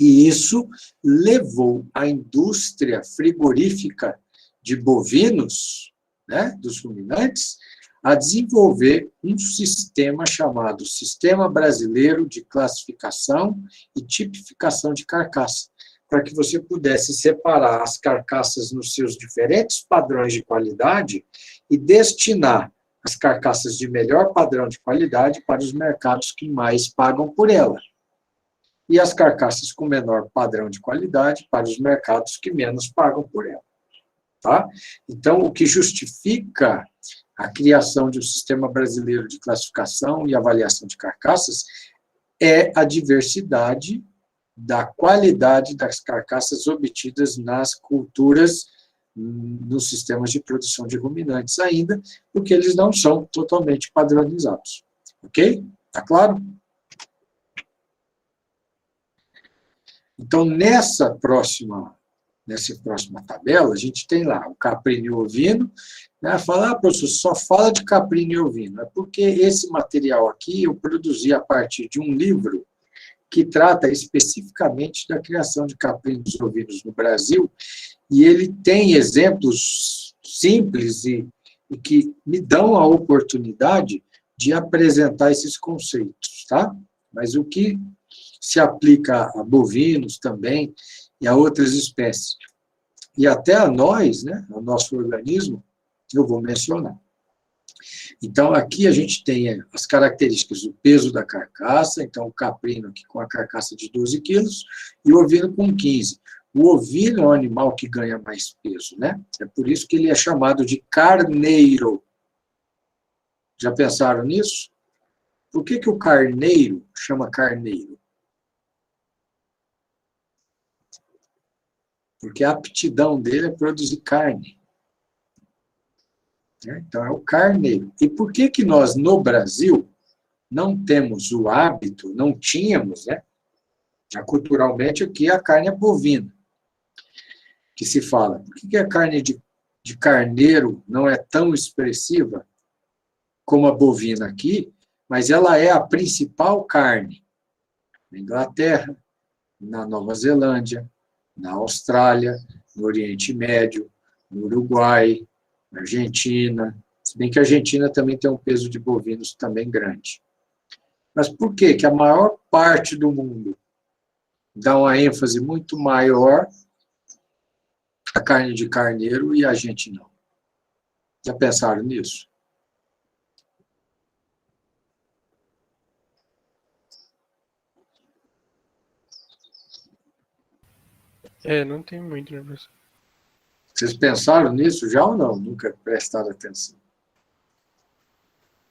E isso levou a indústria frigorífica de bovinos, né, dos ruminantes, a desenvolver um sistema chamado Sistema Brasileiro de Classificação e Tipificação de Carcaça, para que você pudesse separar as carcaças nos seus diferentes padrões de qualidade e destinar as carcaças de melhor padrão de qualidade para os mercados que mais pagam por ela, e as carcaças com menor padrão de qualidade para os mercados que menos pagam por ela. Tá? Então, o que justifica a criação de um sistema brasileiro de classificação e avaliação de carcaças é a diversidade da qualidade das carcaças obtidas nas culturas, nos sistemas de produção de ruminantes ainda, porque eles não são totalmente padronizados. Ok? Tá claro? Então, nessa próxima tabela, a gente tem lá o caprino e o ovino, né? Fala, professor, só fala de caprino e ovino. É porque esse material aqui eu produzi a partir de um livro que trata especificamente da criação de caprinos e ovinos no Brasil, e ele tem exemplos simples e que me dão a oportunidade de apresentar esses conceitos, tá? Mas o que se aplica a bovinos também e a outras espécies, e até a nós, né, ao nosso organismo, eu vou mencionar. Então, aqui a gente tem as características do peso da carcaça, então o caprino aqui com a carcaça de 12 quilos, e o ovino com 15. O ovino é um animal que ganha mais peso, né? É por isso que ele é chamado de carneiro. Já pensaram nisso? Por que o carneiro chama carneiro? Porque a aptidão dele é produzir carne. Então, é o carneiro. E por que nós, no Brasil, não temos o hábito, não tínhamos, né? Culturalmente, aqui a carne é bovina, que se fala. Por que a carne de carneiro não é tão expressiva como a bovina aqui, mas ela é a principal carne na Inglaterra, na Nova Zelândia, na Austrália, no Oriente Médio, no Uruguai, na Argentina, se bem que a Argentina também tem um peso de bovinos também grande. Mas por que a maior parte do mundo dá uma ênfase muito maior à carne de carneiro e a gente não? Já pensaram nisso? Não tem muito, né, professor? Vocês pensaram nisso já ou não? Nunca prestaram atenção?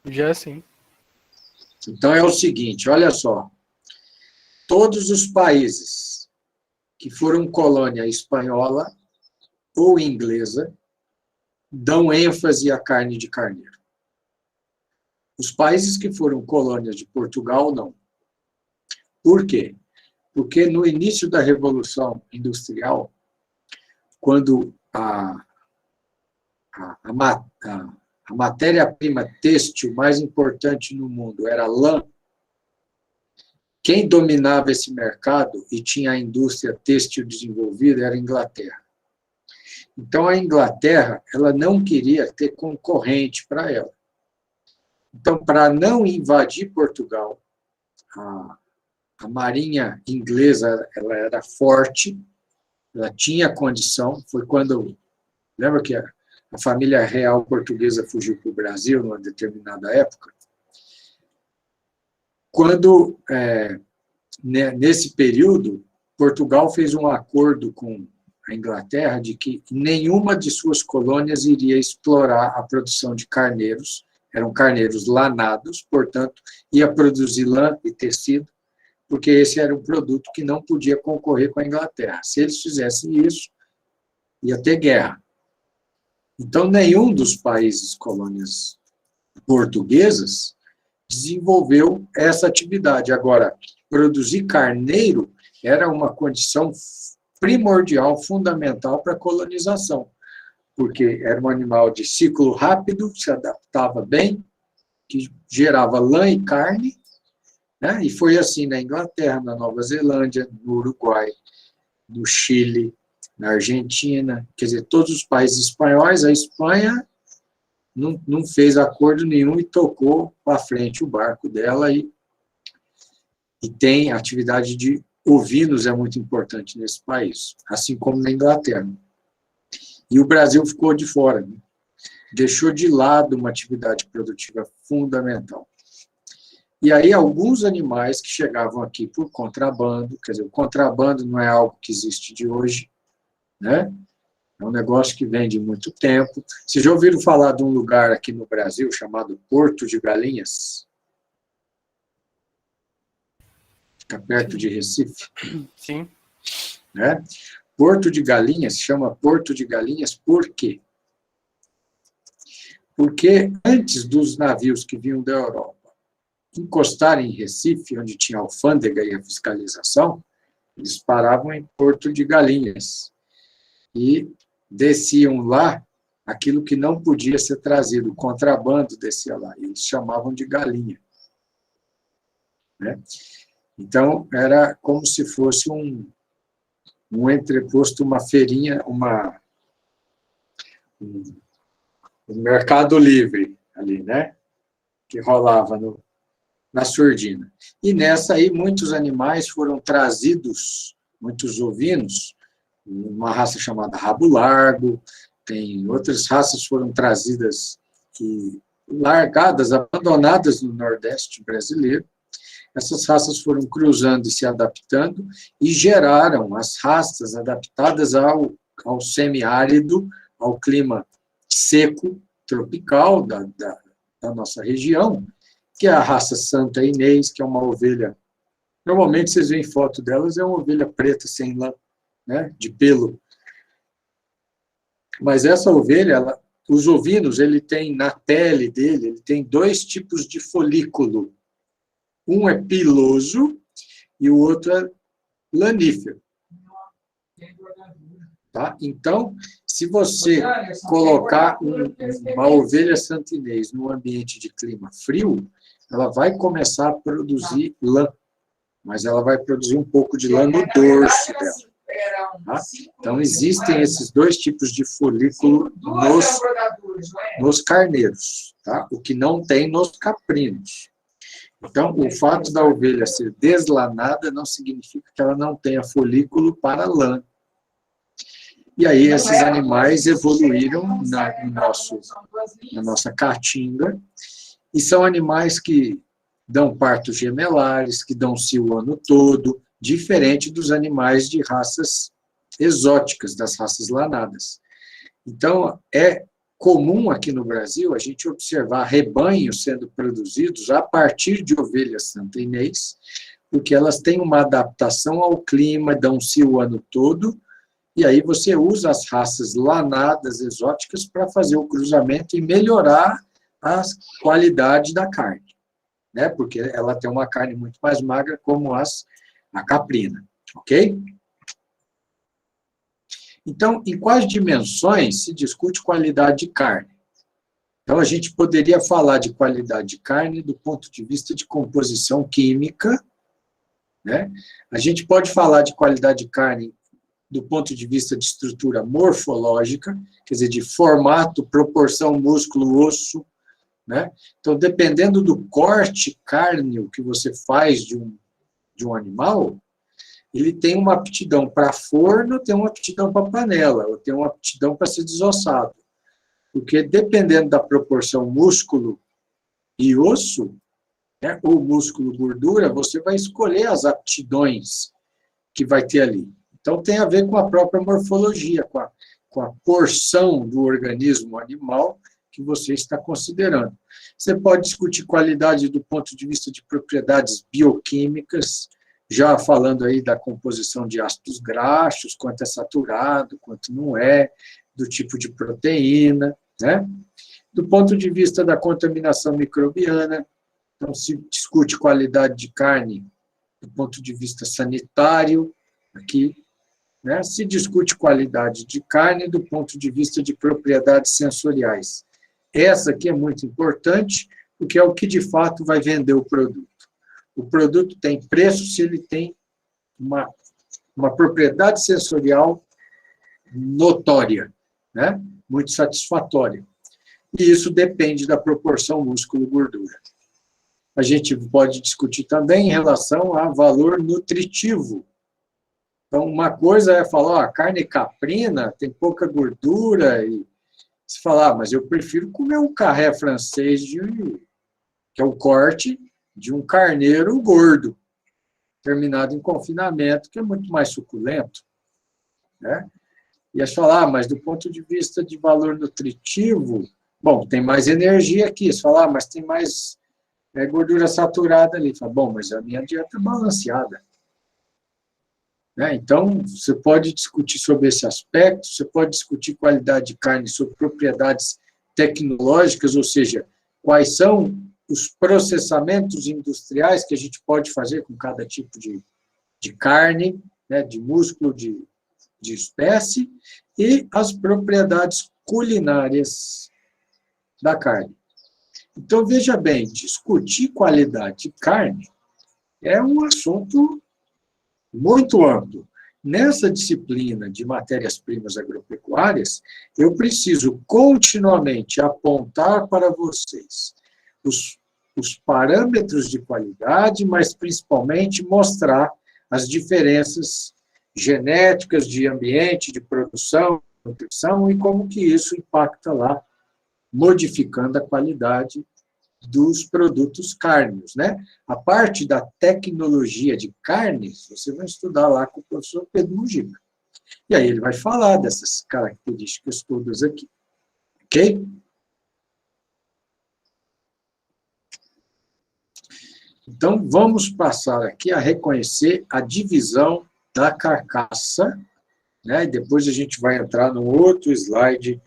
Já sim. Então é o seguinte, olha só. Todos os países que foram colônia espanhola ou inglesa dão ênfase à carne de carneiro. Os países que foram colônias de Portugal, não. Por quê? Porque no início da Revolução Industrial, quando a matéria-prima têxtil mais importante no mundo era a lã, quem dominava esse mercado e tinha a indústria têxtil desenvolvida era a Inglaterra. Então, a Inglaterra ela não queria ter concorrente para ela. Então, para não invadir Portugal, a marinha inglesa ela era forte, ela tinha condição. Foi quando, lembra que a família real portuguesa fugiu para o Brasil numa determinada época? Quando, nesse período, Portugal fez um acordo com a Inglaterra de que nenhuma de suas colônias iria explorar a produção de carneiros, eram carneiros lanados, portanto, ia produzir lã e tecido, porque esse era um produto que não podia concorrer com a Inglaterra. Se eles fizessem isso, ia ter guerra. Então, nenhum dos países colônias portuguesas desenvolveu essa atividade. Agora, produzir carneiro era uma condição primordial, fundamental para a colonização, porque era um animal de ciclo rápido, se adaptava bem, que gerava lã e carne, né? E foi assim na Inglaterra, na Nova Zelândia, no Uruguai, no Chile, na Argentina, quer dizer, todos os países espanhóis, a Espanha não fez acordo nenhum e tocou para frente o barco dela e tem atividade de ovinos, é muito importante nesse país, assim como na Inglaterra. E o Brasil ficou de fora, né? Deixou de lado uma atividade produtiva fundamental. E aí, alguns animais que chegavam aqui por contrabando, quer dizer, o contrabando não é algo que existe de hoje, né? É um negócio que vem de muito tempo. Vocês já ouviram falar de um lugar aqui no Brasil chamado Porto de Galinhas? Fica perto de Recife. Sim. Né? Porto de Galinhas, chama Porto de Galinhas por quê? Porque antes dos navios que vinham da Europa encostarem em Recife, onde tinha a alfândega e a fiscalização, eles paravam em Porto de Galinhas e desciam lá aquilo que não podia ser trazido, o contrabando descia lá, e eles chamavam de galinha. Né? Então, era como se fosse um entreposto, uma feirinha, um mercado livre ali, né? Que rolava na surdina. E nessa aí, muitos animais foram trazidos, muitos ovinos, uma raça chamada rabo largo, tem outras raças foram trazidas, largadas, abandonadas no Nordeste brasileiro. Essas raças foram cruzando e se adaptando e geraram as raças adaptadas ao semiárido, ao clima seco, tropical da nossa região, que é a raça Santa Inês, que é uma ovelha, normalmente vocês veem foto delas, é uma ovelha preta sem lã, né, de pelo. Mas essa ovelha, os ovinos, ele tem na pele dele, ele tem 2 tipos de folículo. Um é piloso e o outro é lanífero. Tá? Então, se você colocar uma ovelha santinês num ambiente de clima frio, ela vai começar a produzir lã, mas ela vai produzir um pouco de lã no dorso dela. Tá? Então, existem esses 2 tipos de folículo nos carneiros, tá? O que não tem nos caprinos. Então, o fato da ovelha ser deslanada não significa que ela não tenha folículo para lã. E aí, esses animais evoluíram na nossa caatinga, e são animais que dão partos gemelares, que dão cio o ano todo, diferente dos animais de raças exóticas, das raças lanadas. Então, é comum aqui no Brasil a gente observar rebanhos sendo produzidos a partir de ovelhas santinês, porque elas têm uma adaptação ao clima, dão cio o ano todo, e aí você usa as raças lanadas exóticas para fazer o cruzamento e melhorar a qualidade da carne, né? Porque ela tem uma carne muito mais magra, como a caprina, ok? Então, em quais dimensões se discute qualidade de carne? Então, a gente poderia falar de qualidade de carne do ponto de vista de composição química, né? A gente pode falar de qualidade de carne do ponto de vista de estrutura morfológica, quer dizer, de formato, proporção, músculo, osso, né? Então, dependendo do corte cárneo que você faz de um animal, ele tem uma aptidão para forno, tem uma aptidão para panela, ou tem uma aptidão para ser desossado. Porque, dependendo da proporção músculo e osso, né, ou músculo-gordura, você vai escolher as aptidões que vai ter ali. Então, tem a ver com a própria morfologia, com a porção do organismo animal que você está considerando. Você pode discutir qualidade do ponto de vista de propriedades bioquímicas, já falando aí da composição de ácidos graxos, quanto é saturado, quanto não é, do tipo de proteína, né? Do ponto de vista da contaminação microbiana, então se discute qualidade de carne do ponto de vista sanitário, aqui, né? Se discute qualidade de carne do ponto de vista de propriedades sensoriais. Essa aqui é muito importante, porque é o que de fato vai vender o produto. O produto tem preço se ele tem uma propriedade sensorial notória, né? Muito satisfatória. E isso depende da proporção músculo-gordura. A gente pode discutir também em relação a valor nutritivo. Então, uma coisa é falar, ó, a carne caprina tem pouca gordura, e se falar, mas eu prefiro comer um carré francês, que é o corte de um carneiro gordo, terminado em confinamento, que é muito mais suculento, né? E aí falar, mas do ponto de vista de valor nutritivo, bom, tem mais energia aqui. Você fala, mas tem mais gordura saturada ali. Fala, bom, mas a minha dieta é balanceada. Né? Então, você pode discutir sobre esse aspecto, você pode discutir qualidade de carne sobre propriedades tecnológicas, ou seja, quais são os processamentos industriais que a gente pode fazer com cada tipo de carne, né, de músculo, de espécie, e as propriedades culinárias da carne. Então, veja bem, discutir qualidade de carne é um assunto muito amplo. Nessa disciplina de matérias-primas agropecuárias, eu preciso continuamente apontar para vocês os parâmetros de qualidade, mas principalmente mostrar as diferenças genéticas de ambiente, de produção, nutrição, e como que isso impacta lá, modificando a qualidade dos produtos cárneos, né? A parte da tecnologia de carnes, você vai estudar lá com o professor Pedro Mujica. E aí ele vai falar dessas características todas aqui. Ok? Então, vamos passar aqui a reconhecer a divisão da carcaça, né? E depois a gente vai entrar no outro slide.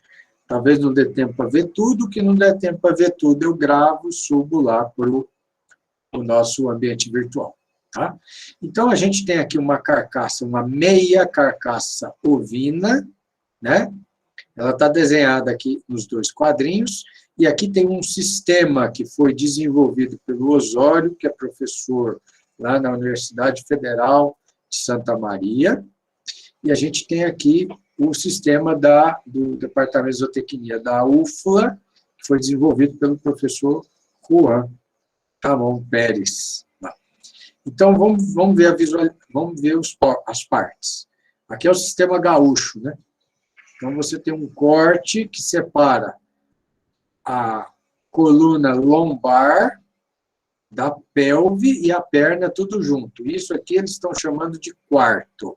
Talvez não dê tempo para ver tudo, que não der tempo para ver tudo, eu gravo, subo lá para o nosso ambiente virtual. Tá? Então, a gente tem aqui uma carcaça, uma meia carcaça ovina, né? Ela está desenhada aqui nos dois quadrinhos, e aqui tem um sistema que foi desenvolvido pelo Osório, que é professor lá na Universidade Federal de Santa Maria, e a gente tem aqui o sistema do Departamento de Zootecnia da UFLA, que foi desenvolvido pelo professor Juan Ramon Pérez. Então, vamos ver, as partes. Aqui é o sistema gaúcho, né? Então, você tem um corte que separa a coluna lombar da pelve e a perna tudo junto. Isso aqui eles estão chamando de quarto,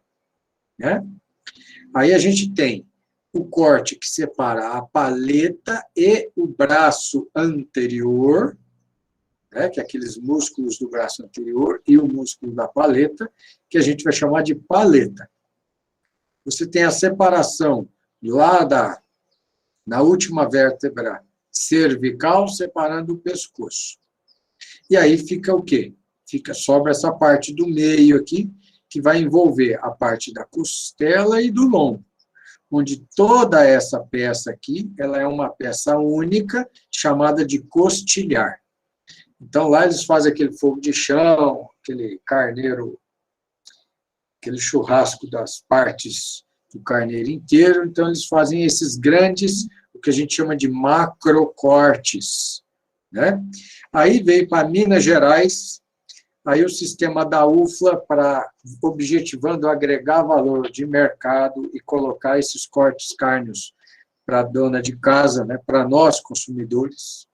né? Aí a gente tem o corte que separa a paleta e o braço anterior, né, que é aqueles músculos do braço anterior e o músculo da paleta, que a gente vai chamar de paleta. Você tem a separação lá na última vértebra cervical, separando o pescoço. E aí fica o quê? Sobra essa parte do meio aqui, que vai envolver a parte da costela e do lombo, onde toda essa peça aqui, ela é uma peça única, chamada de costilhar. Então, lá eles fazem aquele fogo de chão, aquele carneiro, aquele churrasco das partes do carneiro inteiro, então eles fazem esses grandes, o que a gente chama de macrocortes, né? Aí veio para Minas Gerais, aí o sistema da UFLA, objetivando agregar valor de mercado e colocar esses cortes cárneos para a dona de casa, né, para nós, consumidores.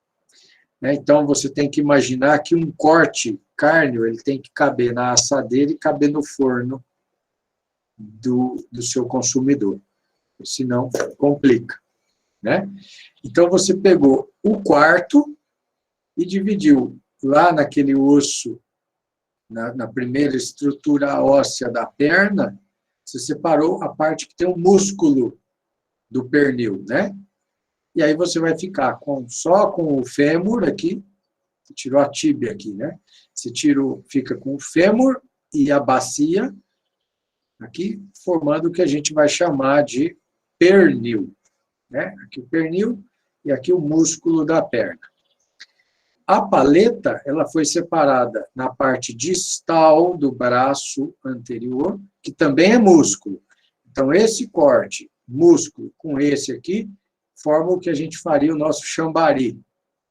Então, você tem que imaginar que um corte cárneo ele tem que caber na assadeira e caber no forno do seu consumidor. Senão, complica. Né? Então, você pegou o quarto e dividiu lá naquele osso, na primeira estrutura óssea da perna, você separou a parte que tem o músculo do pernil, né? E aí você vai ficar só com o fêmur aqui, você tirou a tíbia aqui, né? Você fica com o fêmur e a bacia aqui, formando o que a gente vai chamar de pernil, né? Aqui o pernil e aqui o músculo da perna. A paleta, ela foi separada na parte distal do braço anterior, que também é músculo. Então, esse corte, músculo, com esse aqui, forma o que a gente faria o nosso chambari,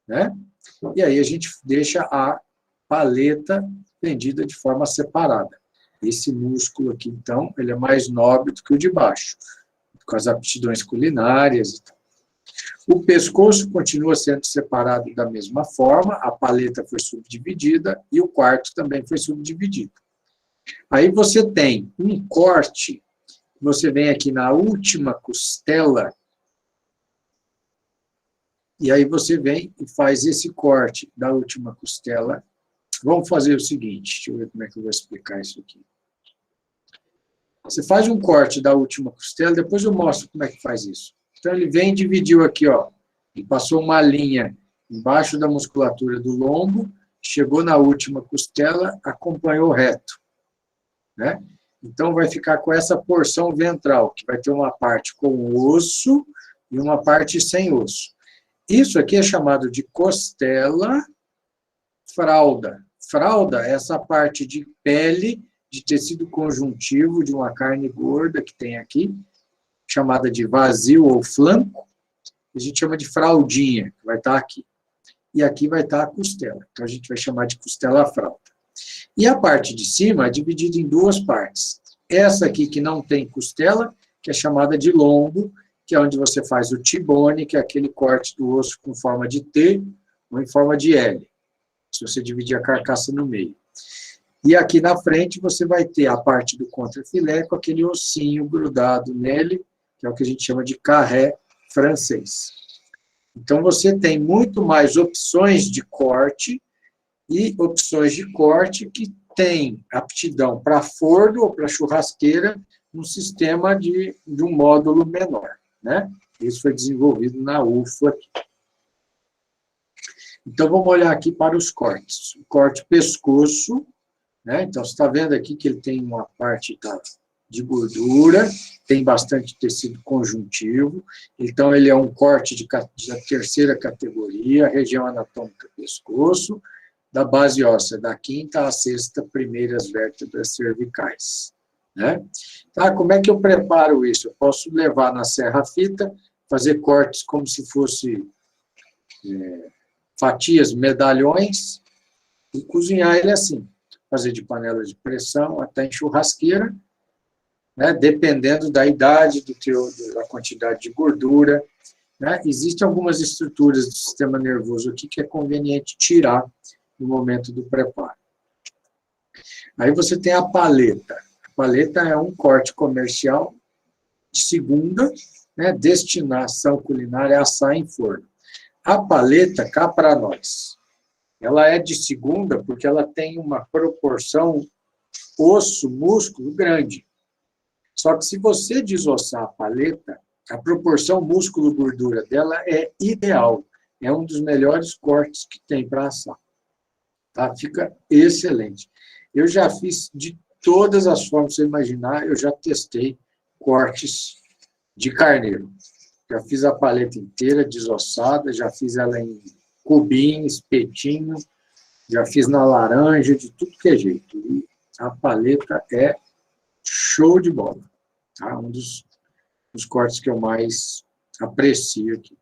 né? E aí a gente deixa a paleta tendida de forma separada. Esse músculo aqui, então, ele é mais nobre do que o de baixo, com as aptidões culinárias e tal. O pescoço continua sendo separado da mesma forma, a paleta foi subdividida e o quarto também foi subdividido. Aí você tem um corte, você vem aqui na última costela, e aí você vem e faz esse corte da última costela. Vamos fazer o seguinte, deixa eu ver como é que eu vou explicar isso aqui. Você faz um corte da última costela, depois eu mostro como é que faz isso. Então, ele vem e dividiu aqui, ó, e passou uma linha embaixo da musculatura do lombo, chegou na última costela, acompanhou reto, né? Então, vai ficar com essa porção ventral, que vai ter uma parte com osso e uma parte sem osso. Isso aqui é chamado de costela fralda. Fralda é essa parte de pele, de tecido conjuntivo, de uma carne gorda que tem aqui, chamada de vazio ou flanco, a gente chama de fraldinha, que vai estar aqui. E aqui vai estar a costela. Então, a gente vai chamar de costela fralda. E a parte de cima é dividida em duas partes. Essa aqui que não tem costela, que é chamada de lombo, que é onde você faz o tibone, que é aquele corte do osso com forma de T ou em forma de L, se você dividir a carcaça no meio. E aqui na frente você vai ter a parte do contrafilé com aquele ossinho grudado nele, que é o que a gente chama de carré francês. Então, você tem muito mais opções de corte e opções de corte que tem aptidão para forno ou para churrasqueira num sistema de um módulo menor, né? Isso foi desenvolvido na UFO aqui. Então, vamos olhar aqui para os cortes. O corte pescoço, né? Então, você está vendo aqui que ele tem uma parte de gordura, tem bastante tecido conjuntivo, então ele é um corte de terceira categoria, região anatômica pescoço, da base óssea da quinta à sexta primeiras vértebras cervicais, né? Tá, como é que eu preparo isso? Eu posso levar na serra-fita, fazer cortes como se fosse fatias, medalhões, e cozinhar ele assim, fazer de panela de pressão até em churrasqueira, né, dependendo da idade, da quantidade de gordura, né? Existem algumas estruturas do sistema nervoso aqui que é conveniente tirar no momento do preparo. Aí você tem a paleta. A paleta é um corte comercial de segunda, né, destinação culinária a assar em forno. A paleta, cá para nós, ela é de segunda porque ela tem uma proporção osso-músculo grande. Só que se você desossar a paleta, a proporção músculo-gordura dela é ideal. É um dos melhores cortes que tem para assar. Tá? Fica excelente. Eu já fiz de todas as formas que você imaginar, eu já testei cortes de carneiro. Já fiz a paleta inteira desossada, já fiz ela em cubinho, espetinho, já fiz na laranja, de tudo que é jeito. E a paleta é show de bola. Tá? Um dos cortes que eu mais aprecio aqui.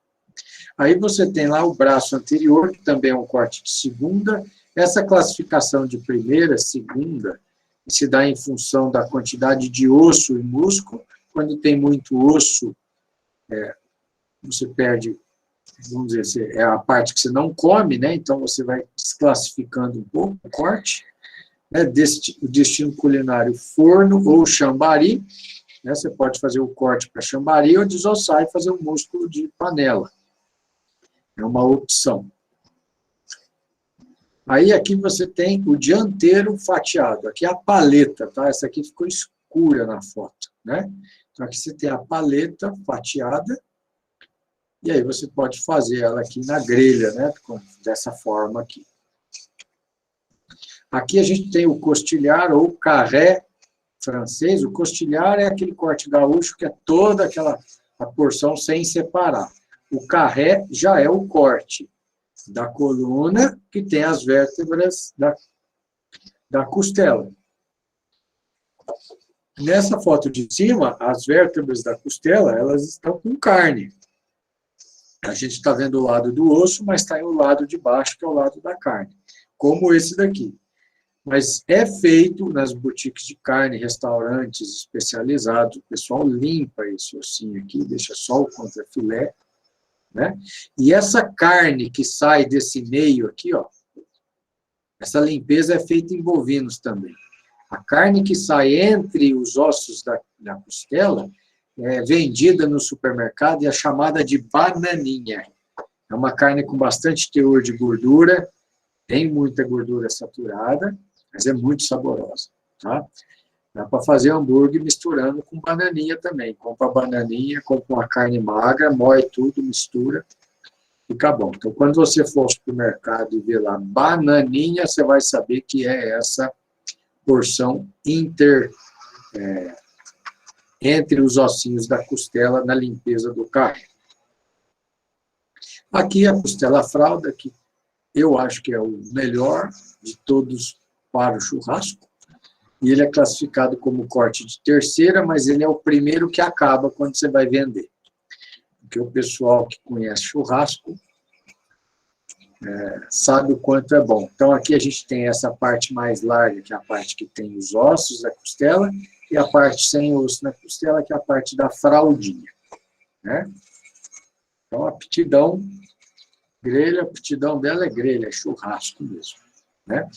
Aí você tem lá o braço anterior, que também é um corte de segunda. Essa classificação de primeira, segunda, se dá em função da quantidade de osso e músculo. Quando tem muito osso, você perde, vamos dizer, é a parte que você não come, né? Então você vai desclassificando um pouco o corte. Né? O destino culinário forno ou chambari, né? Você pode fazer o corte para chambari ou desossar e fazer um músculo de panela. É uma opção. Aí aqui você tem o dianteiro fatiado. Aqui é a paleta, tá? Essa aqui ficou escura na foto, né? Então aqui você tem a paleta fatiada. E aí você pode fazer ela aqui na grelha, né? Dessa forma aqui. Aqui a gente tem o costilhar ou carré francês. O costilhar é aquele corte gaúcho que é toda a porção sem separar. O carré já é o corte da coluna que tem as vértebras da costela. Nessa foto de cima, as vértebras da costela, elas estão com carne. A gente está vendo o lado do osso, mas está em o lado de baixo, que é o lado da carne, como esse daqui. Mas é feito nas boutiques de carne, restaurantes especializados, o pessoal limpa esse ossinho aqui, deixa só o contrafilé, né? E essa carne que sai desse meio aqui, ó, essa limpeza é feita em bovinos também. A carne que sai entre os ossos da costela é vendida no supermercado e é chamada de bananinha. É uma carne com bastante teor de gordura, tem muita gordura saturada, mas é muito saborosa, tá? Dá para fazer hambúrguer misturando com bananinha também. Compra a bananinha, compra uma carne magra, moe tudo, mistura, fica bom. Então, quando você for ao supermercado e ver lá bananinha, você vai saber que é essa porção entre os ossinhos da costela na limpeza do carne. Aqui a costela fralda, que eu acho que é o melhor de todos para o churrasco, e ele é classificado como corte de terceira, mas ele é o primeiro que acaba quando você vai vender. Porque o pessoal que conhece churrasco sabe o quanto é bom. Então, aqui a gente tem essa parte mais larga, que é a parte que tem os ossos da costela, e a parte sem osso na costela, que é a parte da fraldinha, né? Então, a aptidão dela é grelha, é churrasco mesmo, né?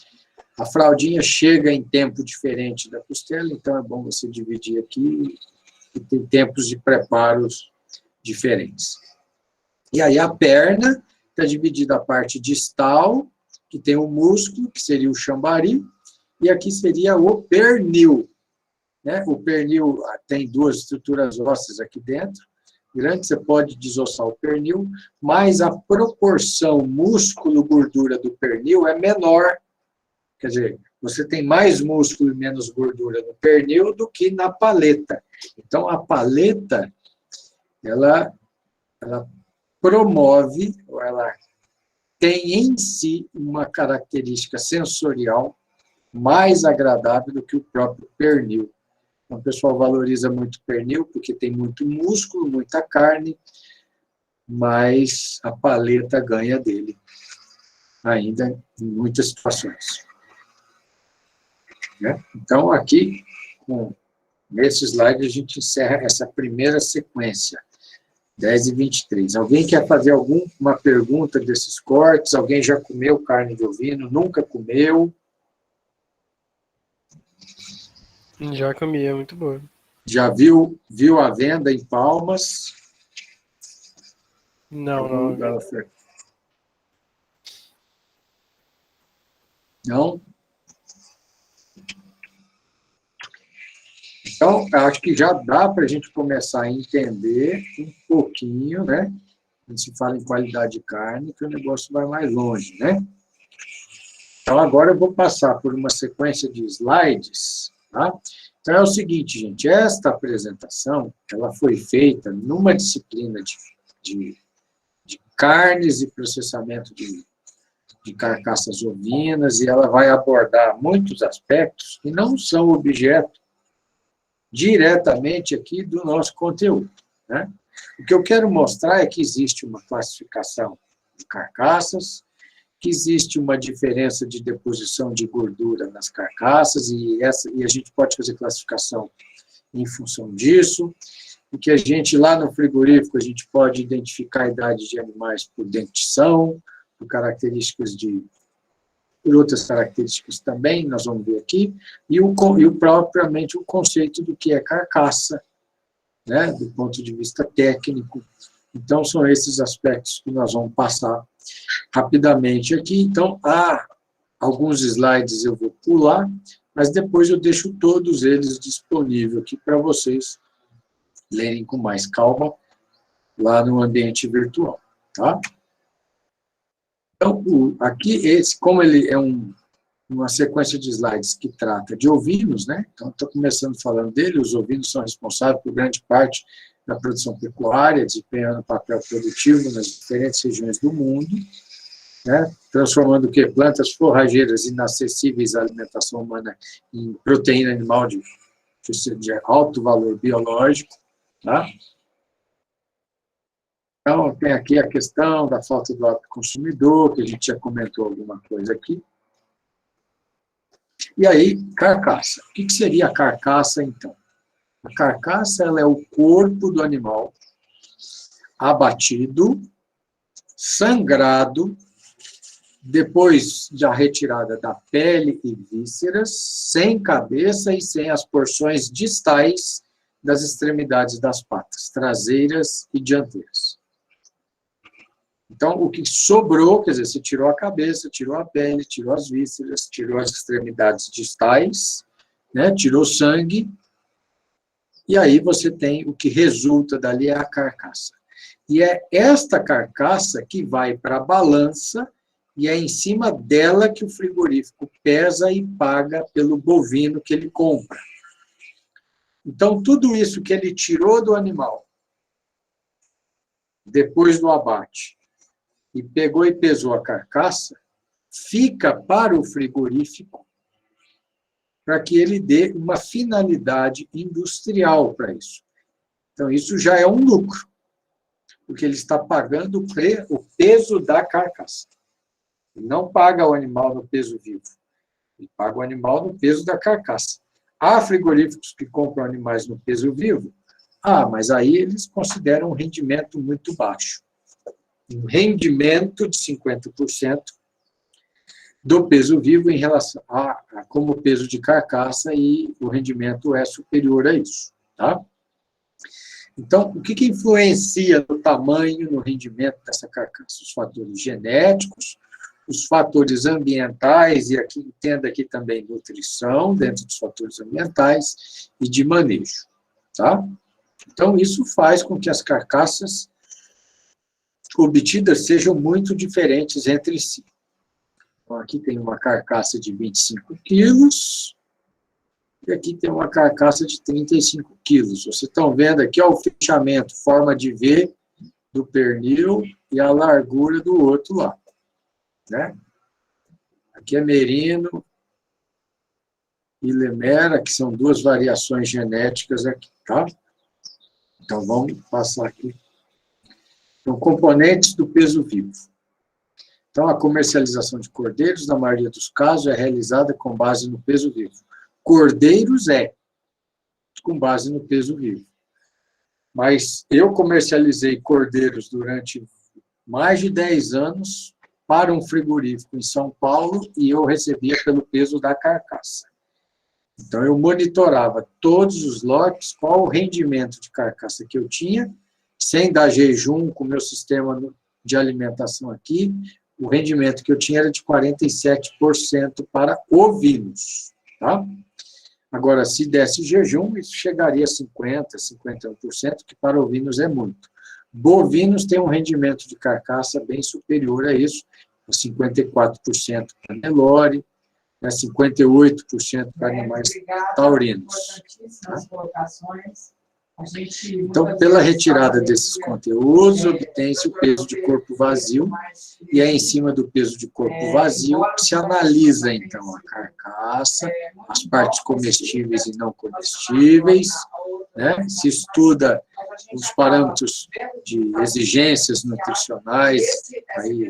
A fraldinha chega em tempo diferente da costela, então é bom você dividir aqui, e tem tempos de preparos diferentes. E aí a perna está dividida a parte distal, que tem o músculo, que seria o chambari, e aqui seria o pernil, né? O pernil tem duas estruturas ósseas aqui dentro, grande, você pode desossar o pernil, mas a proporção músculo-gordura do pernil é menor. Quer dizer, você tem mais músculo e menos gordura no pernil do que na paleta. Então, a paleta, ela promove, ou ela tem em si uma característica sensorial mais agradável do que o próprio pernil. Então, o pessoal valoriza muito o pernil, porque tem muito músculo, muita carne, mas a paleta ganha dele, ainda em muitas situações. Então, aqui, nesse slide, a gente encerra essa primeira sequência, 10 e 23. Alguém quer fazer alguma pergunta desses cortes? Alguém já comeu carne de ovino? Nunca comeu? Já comi, é muito boa. Já viu a venda em Palmas? Não. Não? Então, acho que já dá para a gente começar a entender um pouquinho, né? Quando se fala em qualidade de carne, que o negócio vai mais longe, né? Então, agora eu vou passar por uma sequência de slides, tá? Então, é o seguinte, gente, esta apresentação, ela foi feita numa disciplina de carnes e processamento de carcaças ovinas, e ela vai abordar muitos aspectos que não são objeto diretamente aqui do nosso conteúdo, né? O que eu quero mostrar é que existe uma classificação de carcaças, que existe uma diferença de deposição de gordura nas carcaças, e a gente pode fazer classificação em função disso, e que a gente, lá no frigorífico, a gente pode identificar a idade de animais por dentição, por por outras características também, nós vamos ver aqui, e propriamente o conceito do que é carcaça, né, do ponto de vista técnico. Então, são esses aspectos que nós vamos passar rapidamente aqui. Então, há alguns slides eu vou pular, mas depois eu deixo todos eles disponíveis aqui para vocês lerem com mais calma lá no ambiente virtual, tá? Então, aqui, como ele é uma sequência de slides que trata de ovinos, né? Então, estou começando falando dele. Os ovinos são responsáveis por grande parte da produção pecuária, desempenhando papel produtivo nas diferentes regiões do mundo, né? Transformando o quê? Plantas forrageiras inacessíveis à alimentação humana em proteína animal de alto valor biológico, tá? Então, tem aqui a questão da falta do hábito consumidor, que a gente já comentou alguma coisa aqui. E aí, carcaça. O que seria a carcaça, então? A carcaça ela é o corpo do animal abatido, sangrado, depois da retirada da pele e vísceras, sem cabeça e sem as porções distais das extremidades das patas, traseiras e dianteiras. Então, o que sobrou, quer dizer, você tirou a cabeça, tirou a pele, tirou as vísceras, tirou as extremidades distais, né, tirou sangue, e aí você tem o que resulta dali é a carcaça. E é esta carcaça que vai para a balança, e é em cima dela que o frigorífico pesa e paga pelo bovino que ele compra. Então, tudo isso que ele tirou do animal, depois do abate, e pegou e pesou a carcaça, fica para o frigorífico para que ele dê uma finalidade industrial para isso. Então, isso já é um lucro, porque ele está pagando o peso da carcaça. Ele não paga o animal no peso vivo, ele paga o animal no peso da carcaça. Há frigoríficos que compram animais no peso vivo, mas aí eles consideram um rendimento muito baixo. Um rendimento de 50% do peso vivo em relação a como peso de carcaça, e o rendimento é superior a isso. Tá? Então, o que influencia no tamanho, no rendimento dessa carcaça? Os fatores genéticos, os fatores ambientais, e aqui entenda aqui também nutrição, dentro dos fatores ambientais, e de manejo. Tá? Então, isso faz com que as carcaças obtidas sejam muito diferentes entre si. Então, aqui tem uma carcaça de 25 quilos, e aqui tem uma carcaça de 35 quilos. Vocês estão vendo aqui ó, o fechamento, forma de V do pernil e a largura do outro lado. Né? Aqui é merino e lemera, que são duas variações genéticas aqui, tá? Então, vamos passar aqui. Então, componentes do peso vivo. Então, a comercialização de cordeiros, na maioria dos casos, é realizada com base no peso vivo. Cordeiros com base no peso vivo. Mas eu comercializei cordeiros durante mais de 10 anos para um frigorífico em São Paulo, e eu recebia pelo peso da carcaça. Então, eu monitorava todos os lotes, qual o rendimento de carcaça que eu tinha, sem dar jejum com o meu sistema de alimentação aqui, o rendimento que eu tinha era de 47% para ovinos. Tá? Agora, se desse jejum, isso chegaria a 50%, 51%, que para ovinos é muito. Bovinos têm um rendimento de carcaça bem superior a isso, 54% para Nelore, 58% para animais taurinos. Tá? Então, pela retirada desses conteúdos, obtém-se o peso de corpo vazio, e é em cima do peso de corpo vazio que se analisa, então, a carcaça, as partes comestíveis e não comestíveis, né? Se estuda os parâmetros de exigências nutricionais, aí,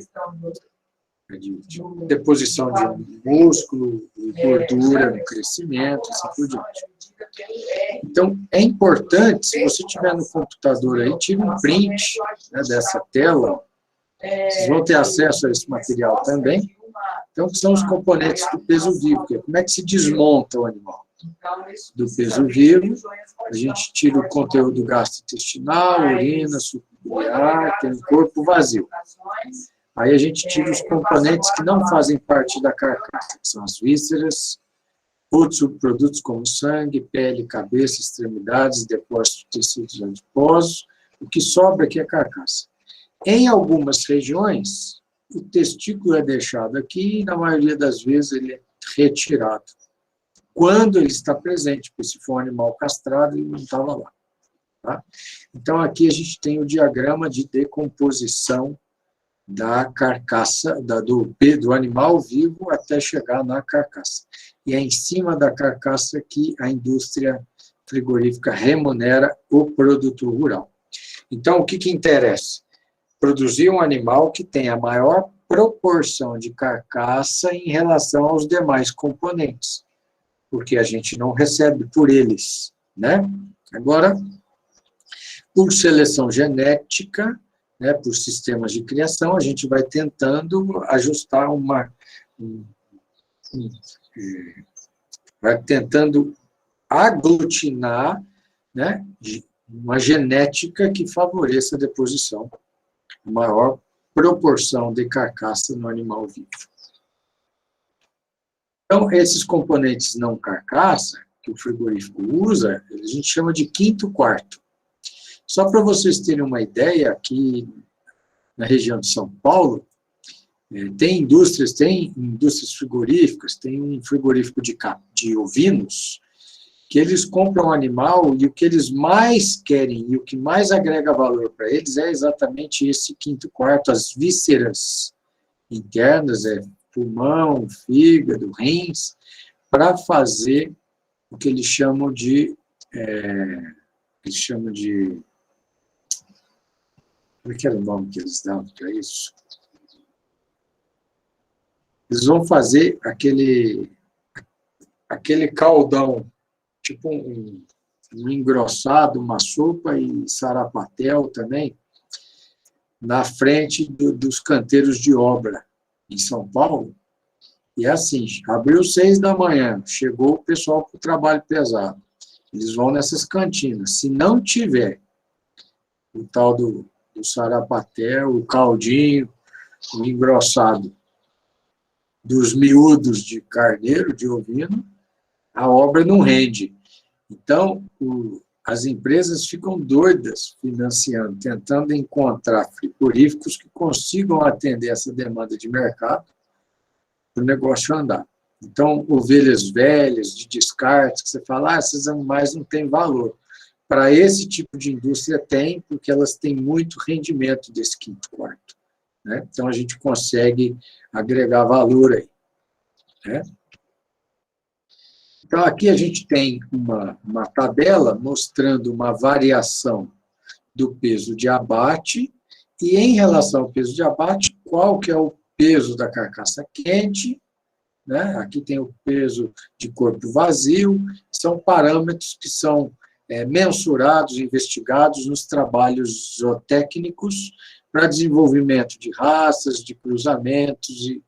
de deposição de músculo e gordura no crescimento, assim por diante. Então, é importante, se você tiver no computador aí, tire um print, né, dessa tela, vocês vão ter acesso a esse material também. Então, que são os componentes do peso vivo, que é como é que se desmonta o animal. Do peso vivo, a gente tira o conteúdo gastrointestinal, urina, suco biliar, tem um corpo vazio. Aí a gente tira os componentes que não fazem parte da carcaça, que são as vísceras, outros subprodutos como sangue, pele, cabeça, extremidades, depósitos de tecidos adiposos. O que sobra aqui é a carcaça. Em algumas regiões, o testículo é deixado aqui e, na maioria das vezes, ele é retirado. Quando ele está presente, porque se for um animal castrado, ele não estava lá. Tá? Então, aqui a gente tem o diagrama de decomposição da carcaça, do animal vivo até chegar na carcaça. E é em cima da carcaça que a indústria frigorífica remunera o produtor rural. Então, o que interessa? produzir um animal que tenha a maior proporção de carcaça em relação aos demais componentes, porque a gente não recebe por eles, né? Agora, por seleção genética, né, por sistemas de criação, a gente vai tentando ajustar vai tentando aglutinar, né, uma genética que favoreça a deposição, a maior proporção de carcaça no animal vivo. Então, esses componentes não carcaça, que o frigorífico usa, a gente chama de quinto quarto. Só para vocês terem uma ideia, aqui na região de São Paulo, tem indústrias frigoríficas, tem um frigorífico de ovinos, que eles compram um animal e o que eles mais querem e o que mais agrega valor para eles é exatamente esse quinto quarto, as vísceras internas, pulmão, fígado, rins, para fazer o que eles chamam de como é que era o nome que eles davam para isso? Eles vão fazer aquele caldão, tipo um engrossado, uma sopa e sarapatel também, na frente dos canteiros de obra em São Paulo. E é assim, abriu 6 da manhã, chegou o pessoal para o trabalho pesado. Eles vão nessas cantinas. Se não tiver o tal do sarapatel, o caldinho, o engrossado dos miúdos de carneiro, de ovino, a obra não rende. Então, as empresas ficam doidas financiando, tentando encontrar frigoríficos que consigam atender essa demanda de mercado para o negócio andar. Então, ovelhas velhas, de descarte, que você fala, esses animais não têm valor. Para esse tipo de indústria tem, porque elas têm muito rendimento desse quinto quarto, né? Então, a gente consegue agregar valor aí, né? Então, aqui a gente tem uma tabela mostrando uma variação do peso de abate, e em relação ao peso de abate, qual que é o peso da carcaça quente, né? Aqui tem o peso de corpo vazio, são parâmetros que são mensurados, investigados nos trabalhos zootécnicos para desenvolvimento de raças, de cruzamentos e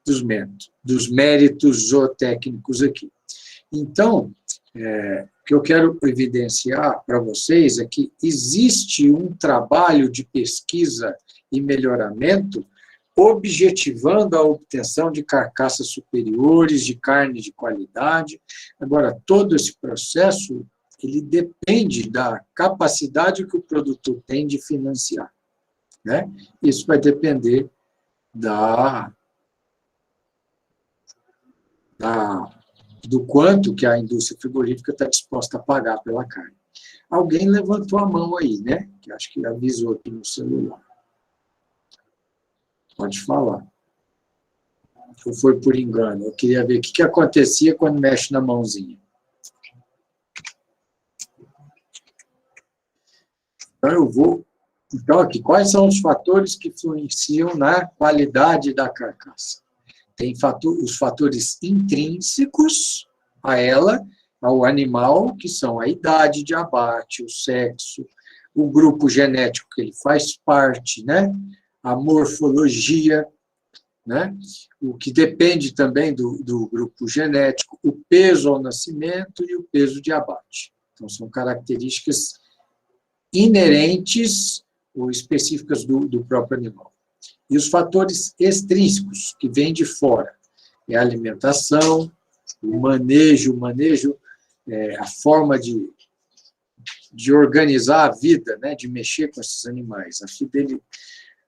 dos méritos zootécnicos aqui. Então, o que eu quero evidenciar para vocês é que existe um trabalho de pesquisa e melhoramento objetivando a obtenção de carcaças superiores, de carne de qualidade. Agora, todo esse processo, ele depende da capacidade que o produtor tem de financiar, né? Isso vai depender do quanto que a indústria frigorífica está disposta a pagar pela carne. Alguém levantou a mão aí, né? Que acho que avisou aqui no celular. Pode falar. Ou foi por engano? Eu queria ver o que acontecia quando mexe na mãozinha. Então, aqui, quais são os fatores que influenciam na qualidade da carcaça? Tem os fatores intrínsecos a ela, ao animal, que são a idade de abate, o sexo, o grupo genético que ele faz parte, né? A morfologia, né? O que depende também do grupo genético, o peso ao nascimento e o peso de abate. Então, são características inerentes ou específicas do próprio animal. E os fatores extrínsecos, que vêm de fora, é a alimentação, o manejo, a forma de organizar a vida, né, de mexer com esses animais.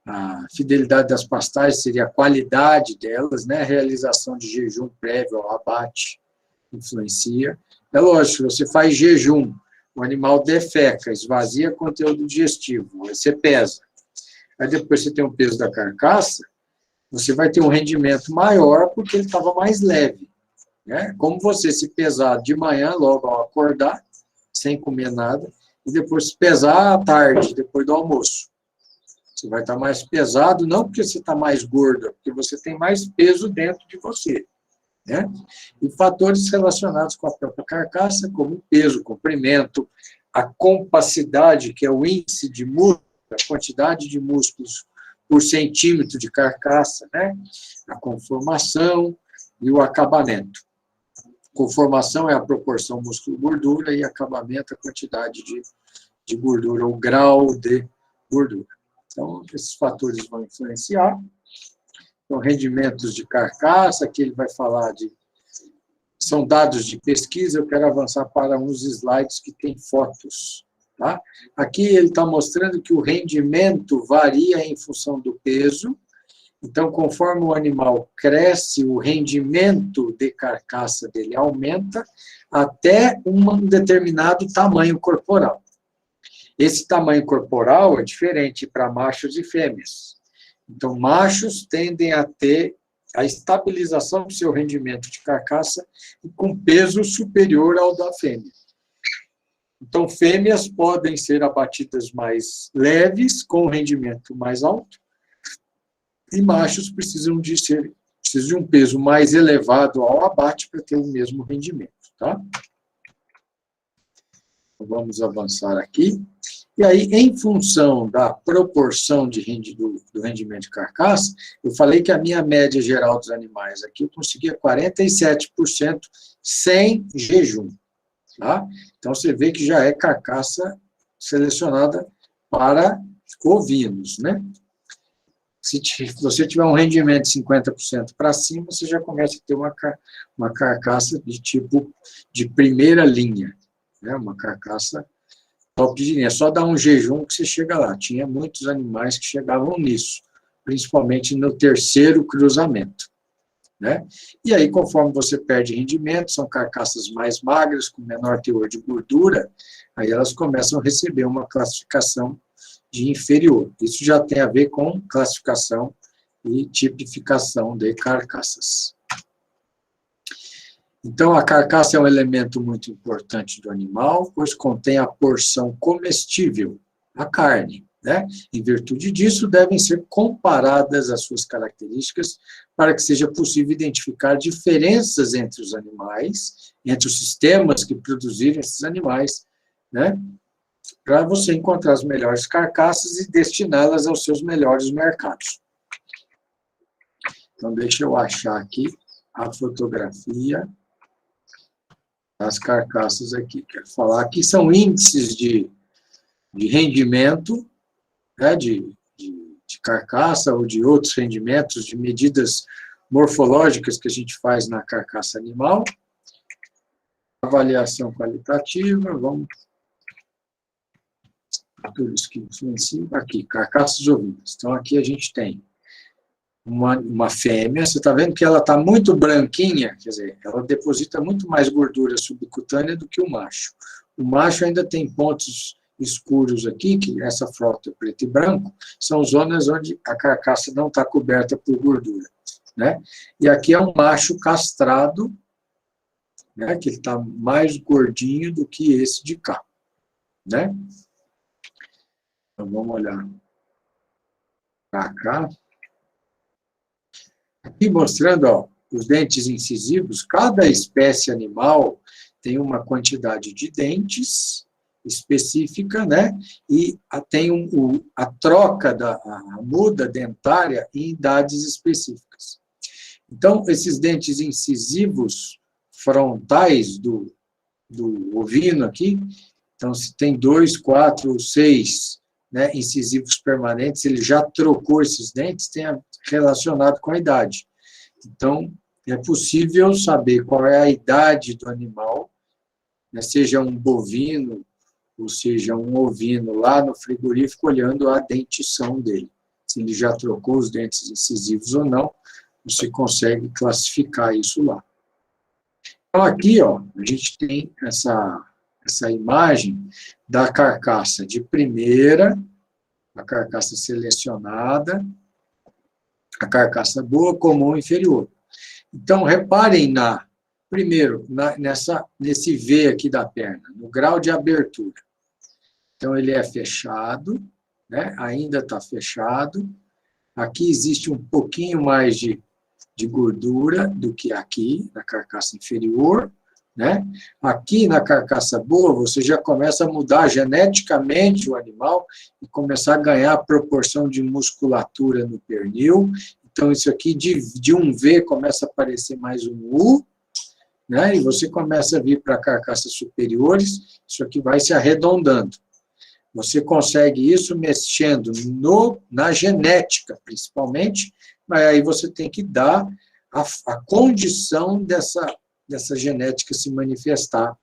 A fidelidade das pastagens seria a qualidade delas, né, a realização de jejum prévio ao abate influencia. É lógico, você faz jejum, o animal defeca, esvazia conteúdo digestivo, aí você pesa. Aí depois você tem o peso da carcaça, você vai ter um rendimento maior porque ele estava mais leve, né? Como você se pesar de manhã, logo ao acordar, sem comer nada, e depois se pesar à tarde, depois do almoço. Você vai estar mais pesado, não porque você está mais gordo, é porque você tem mais peso dentro de você. Né? E fatores relacionados com a própria carcaça, como o peso, o comprimento, a compacidade, que é o índice de músculo, a quantidade de músculos por centímetro de carcaça, né? A conformação e o acabamento. Conformação é a proporção músculo-gordura e acabamento a quantidade de gordura, ou grau de gordura. Então, esses fatores vão influenciar. Então, rendimentos de carcaça, aqui ele vai falar de... São dados de pesquisa, eu quero avançar para uns slides que tem fotos. Tá? Aqui ele está mostrando que o rendimento varia em função do peso. Então, conforme o animal cresce, o rendimento de carcaça dele aumenta até um determinado tamanho corporal. Esse tamanho corporal é diferente para machos e fêmeas. Então, machos tendem a ter a estabilização do seu rendimento de carcaça com peso superior ao da fêmea. Então, fêmeas podem ser abatidas mais leves, com rendimento mais alto, e machos precisam de um peso mais elevado ao abate para ter o mesmo rendimento. Tá? Então, vamos avançar aqui. E aí, em função da proporção do rendimento de carcaça, eu falei que a minha média geral dos animais aqui, eu conseguia 47% sem jejum. Tá? Então, você vê que já é carcaça selecionada para ovinos, né? Se você tiver um rendimento de 50% para cima, você já começa a ter uma carcaça de tipo de primeira linha, né? Uma carcaça top de linha. É só dar um jejum que você chega lá. Tinha muitos animais que chegavam nisso, principalmente no terceiro cruzamento. Né? E aí, conforme você perde rendimento, são carcaças mais magras, com menor teor de gordura, aí elas começam a receber uma classificação de inferior. Isso já tem a ver com classificação e tipificação de carcaças. Então, a carcaça é um elemento muito importante do animal, pois contém a porção comestível, a carne. Né? Em virtude disso, devem ser comparadas as suas características para que seja possível identificar diferenças entre os animais, entre os sistemas que produziram esses animais, né? Para você encontrar as melhores carcaças e destiná-las aos seus melhores mercados. Então, deixa eu achar aqui a fotografia das carcaças aqui. Quero falar que são índices de rendimento, né, de carcaça ou de outros rendimentos, de medidas morfológicas que a gente faz na carcaça animal. Avaliação qualitativa, vamos... Fatores que influenciam. Aqui, carcaças ovinas. Então, aqui a gente tem uma fêmea, você está vendo que ela está muito branquinha, quer dizer, ela deposita muito mais gordura subcutânea do que o macho. O macho ainda tem pontos escuros aqui, que essa frota preto e branco, são zonas onde a carcaça não está coberta por gordura. Né? E aqui é um macho castrado, né, que ele está mais gordinho do que esse de cá. Né? Então, vamos olhar para cá. Aqui mostrando, ó, os dentes incisivos, cada espécie animal tem uma quantidade de dentes específica, né? E tem a troca a muda dentária em idades específicas. Então, esses dentes incisivos frontais do ovino aqui, então, se tem 2, 4 ou 6, né, incisivos permanentes, ele já trocou esses dentes, tem relacionado com a idade. Então, é possível saber qual é a idade do animal, né, seja um bovino, ou seja, um ovino lá no frigorífico, olhando a dentição dele. Se ele já trocou os dentes incisivos ou não, você consegue classificar isso lá. Então, aqui, ó, a gente tem essa imagem da carcaça de primeira, a carcaça selecionada, a carcaça boa, comum, inferior. Então, reparem primeiro, nesse V aqui da perna, no grau de abertura. Então, ele é fechado, né? Ainda está fechado. Aqui existe um pouquinho mais de gordura do que aqui, na carcaça inferior, né? Aqui na carcaça boa, você já começa a mudar geneticamente o animal e começar a ganhar a proporção de musculatura no pernil. Então, isso aqui de um V começa a aparecer mais um U, né? E você começa a vir para carcaças superiores, isso aqui vai se arredondando. Você consegue isso mexendo na genética, principalmente, mas aí você tem que dar a condição dessa genética se manifestar,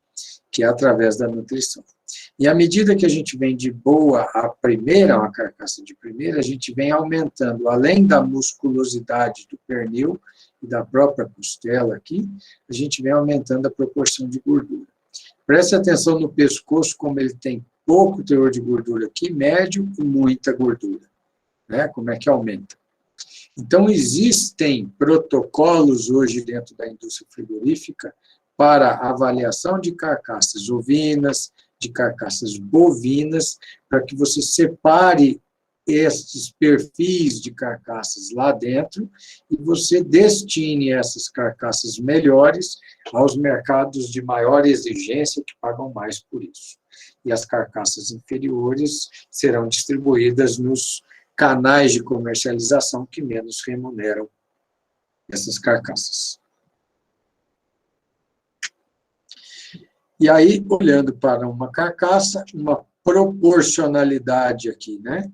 que é através da nutrição. E à medida que a gente vem de boa a primeira, uma carcaça de primeira, a gente vem aumentando, além da musculosidade do pernil e da própria costela aqui, a gente vem aumentando a proporção de gordura. Preste atenção no pescoço, como ele tem pouco teor de gordura aqui, médio e muita gordura, né? Como é que aumenta. Então, existem protocolos hoje dentro da indústria frigorífica para avaliação de carcaças ovinas, de carcaças bovinas, para que você separe esses perfis de carcaças lá dentro e você destine essas carcaças melhores aos mercados de maior exigência que pagam mais por isso. E as carcaças inferiores serão distribuídas nos canais de comercialização que menos remuneram essas carcaças. E aí, olhando para uma carcaça, uma proporcionalidade aqui, né?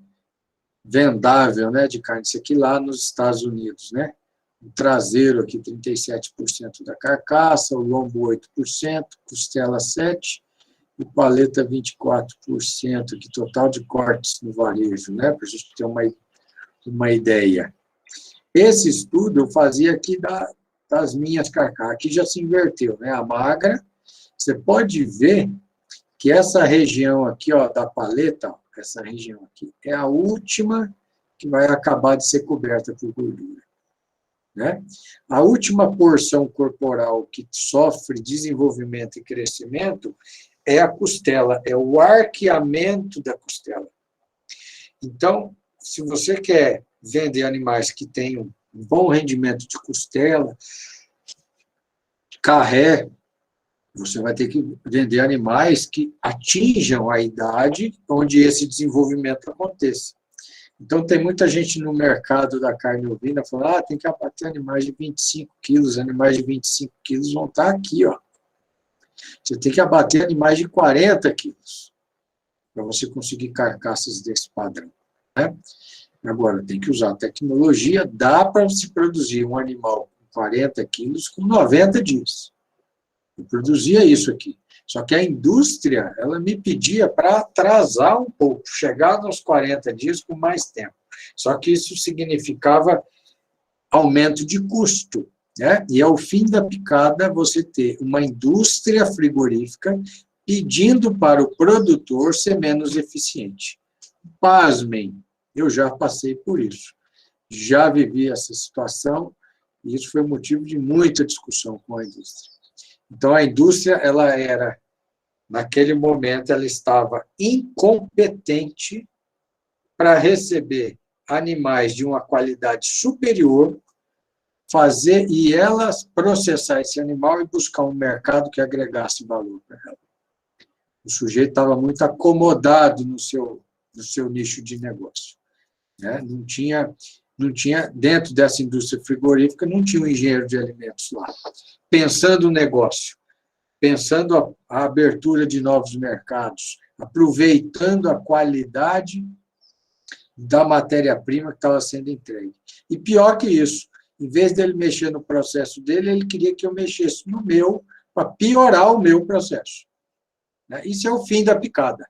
Vendável, né, de carne, isso aqui lá nos Estados Unidos, né? O traseiro aqui, 37% da carcaça, o lombo 8%, costela 7%, e paleta 24%, aqui, total de cortes no varejo, né, para a gente ter uma ideia. Esse estudo eu fazia aqui das minhas carcaças, aqui já se inverteu, né, a magra, você pode ver que essa região aqui, ó, da paleta, ó, essa região aqui, é a última que vai acabar de ser coberta por gordura, né? A última porção corporal que sofre desenvolvimento e crescimento é a costela, é o arqueamento da costela. Então, se você quer vender animais que tenham um bom rendimento de costela, carré, você vai ter que vender animais que atinjam a idade onde esse desenvolvimento aconteça. Então, tem muita gente no mercado da carne ovina falando, tem que abater animais de 25 quilos, animais de 25 quilos vão estar aqui, ó. Você tem que abater animais de 40 quilos para você conseguir carcaças desse padrão, né? Agora, tem que usar a tecnologia, dá para se produzir um animal com 40 quilos com 90 dias. Eu produzia isso aqui. Só que a indústria, ela me pedia para atrasar um pouco, chegar nos 40 dias com mais tempo. Só que isso significava aumento de custo, né? E ao fim da picada, você ter uma indústria frigorífica pedindo para o produtor ser menos eficiente. Pasmem, eu já passei por isso. Já vivi essa situação, e isso foi motivo de muita discussão com a indústria. Então, a indústria, ela era, naquele momento, ela estava incompetente para receber animais de uma qualidade superior, fazer e ela processar esse animal e buscar um mercado que agregasse valor para ela. O sujeito estava muito acomodado no seu nicho de negócio, né? Não tinha, dentro dessa indústria frigorífica, não tinha um engenheiro de alimentos lá. Pensando o negócio, pensando a abertura de novos mercados, aproveitando a qualidade da matéria-prima que estava sendo entregue. E pior que isso, em vez dele mexer no processo dele, ele queria que eu mexesse no meu, para piorar o meu processo. Isso é o fim da picada.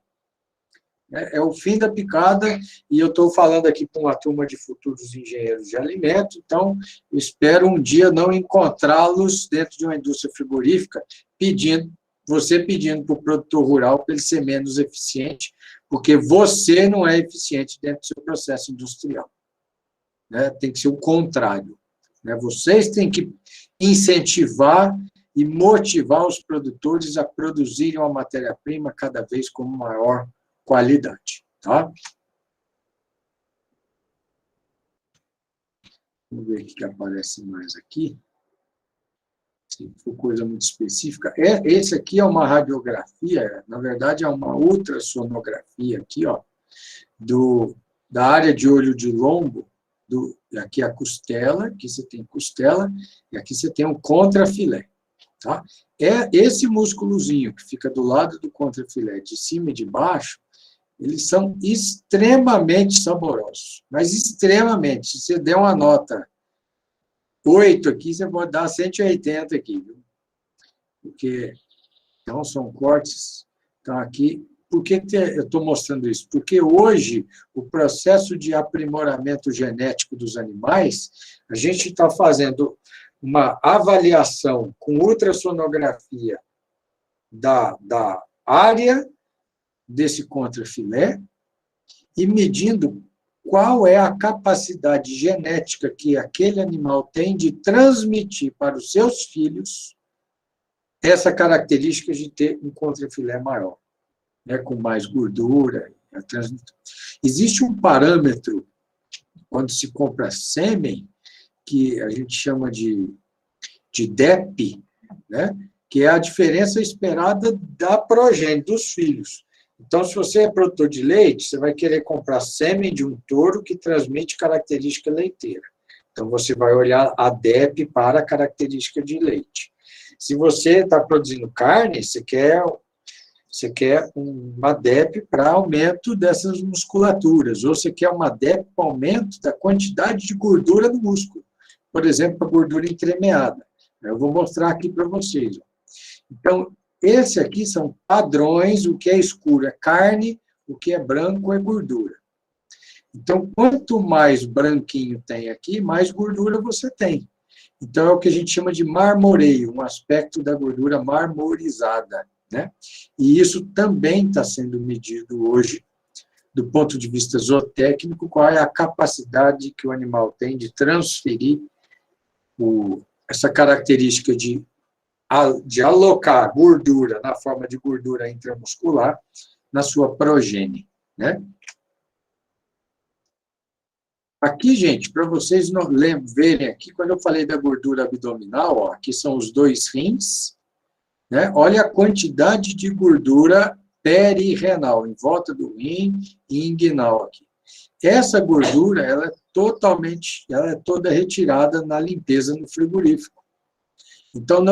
É o fim da picada, e eu estou falando aqui com uma turma de futuros engenheiros de alimento, então eu espero um dia não encontrá-los dentro de uma indústria frigorífica pedindo para o produtor rural para ele ser menos eficiente, porque você não é eficiente dentro do seu processo industrial, né? Tem que ser o contrário, né? Vocês têm que incentivar e motivar os produtores a produzirem uma matéria-prima cada vez com maior qualidade, tá? Vamos ver o que aparece mais aqui. Se for coisa muito específica. Esse aqui é uma radiografia, na verdade é uma ultrassonografia aqui, ó, da área de olho de lombo. Aqui é a costela, aqui você tem costela, e aqui você tem um contrafilé. Tá? Esse músculozinho que fica do lado do contrafilé, de cima e de baixo, eles são extremamente saborosos, mas extremamente. Se você der uma nota 8 aqui, você pode dar 180 aqui, viu? Porque, então, são cortes. Então, aqui, por que eu estou mostrando isso? Porque hoje, o processo de aprimoramento genético dos animais, a gente está fazendo uma avaliação com ultrassonografia da área desse contrafilé e medindo qual é a capacidade genética que aquele animal tem de transmitir para os seus filhos essa característica de ter um contrafilé maior, né, com mais gordura. Existe um parâmetro, quando se compra sêmen, que a gente chama de DEP, né, que é a diferença esperada da progênie, dos filhos. Então, se você é produtor de leite, você vai querer comprar sêmen de um touro que transmite característica leiteira. Então, você vai olhar a DEP para a característica de leite. Se você está produzindo carne, você quer uma DEP para aumento dessas musculaturas, ou você quer uma DEP para aumento da quantidade de gordura no músculo. Por exemplo, a gordura entremeada. Eu vou mostrar aqui para vocês. Então, esse aqui são padrões, o que é escuro é carne, o que é branco é gordura. Então, quanto mais branquinho tem aqui, mais gordura você tem. Então, é o que a gente chama de marmoreio, um aspecto da gordura marmorizada, né? E isso também está sendo medido hoje, do ponto de vista zootécnico, qual é a capacidade que o animal tem de transferir essa característica de alocar gordura na forma de gordura intramuscular na sua progênie, né? Aqui, gente, para vocês verem aqui, quando eu falei da gordura abdominal, ó, aqui são os 2 rins, né? Olha a quantidade de gordura perirrenal, em volta do rim e inguinal aqui. Essa gordura, ela é toda retirada na limpeza no frigorífico. Então,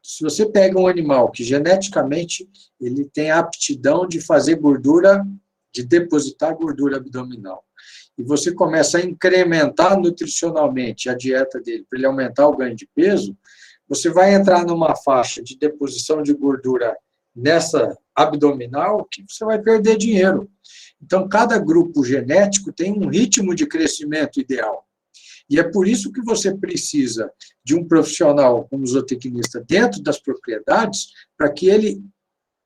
se você pega um animal que geneticamente ele tem a aptidão de fazer gordura, de depositar gordura abdominal, e você começa a incrementar nutricionalmente a dieta dele para ele aumentar o ganho de peso, você vai entrar numa faixa de deposição de gordura nessa abdominal que você vai perder dinheiro. Então, cada grupo genético tem um ritmo de crescimento ideal. E é por isso que você precisa de um profissional como zootecnista dentro das propriedades para que ele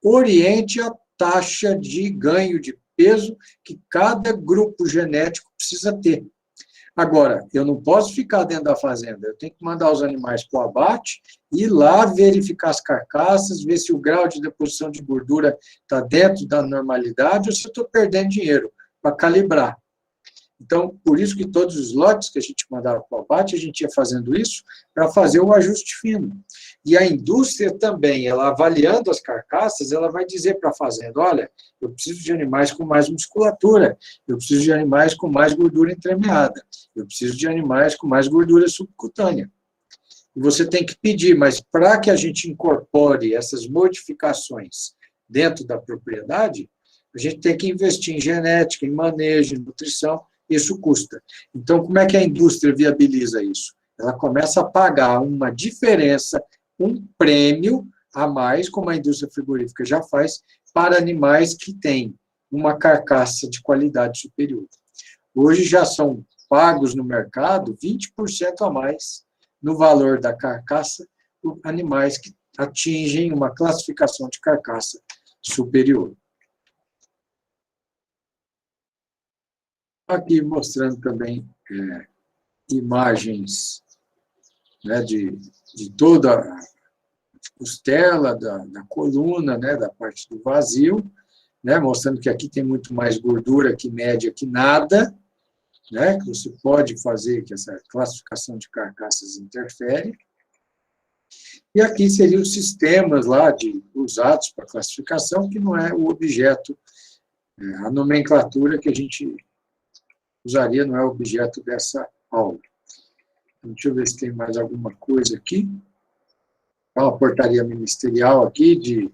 oriente a taxa de ganho de peso que cada grupo genético precisa ter. Agora, eu não posso ficar dentro da fazenda, eu tenho que mandar os animais para o abate, ir lá verificar as carcaças, ver se o grau de deposição de gordura está dentro da normalidade ou se eu estou perdendo dinheiro para calibrar. Então, por isso que todos os lotes que a gente mandava para o abate, a gente ia fazendo isso para fazer o ajuste fino. E a indústria também, ela avaliando as carcaças, ela vai dizer para a fazenda, olha, eu preciso de animais com mais musculatura, eu preciso de animais com mais gordura entremeada, eu preciso de animais com mais gordura subcutânea. E você tem que pedir, mas para que a gente incorpore essas modificações dentro da propriedade, a gente tem que investir em genética, em manejo, em nutrição, isso custa. Então, como é que a indústria viabiliza isso? Ela começa a pagar uma diferença, um prêmio a mais, como a indústria frigorífica já faz, para animais que têm uma carcaça de qualidade superior. Hoje já são pagos no mercado 20% a mais no valor da carcaça por animais que atingem uma classificação de carcaça superior. Aqui mostrando também imagens, né, de toda a costela, da coluna, né, da parte do vazio, né, mostrando que aqui tem muito mais gordura que média que nada, né, que você pode fazer, que essa classificação de carcaças interfere. E aqui seriam os sistemas lá usados para classificação, que não é o objeto, a nomenclatura que a gente usaria não é o objeto dessa aula. Então, deixa eu ver se tem mais alguma coisa aqui. Uma portaria ministerial aqui, de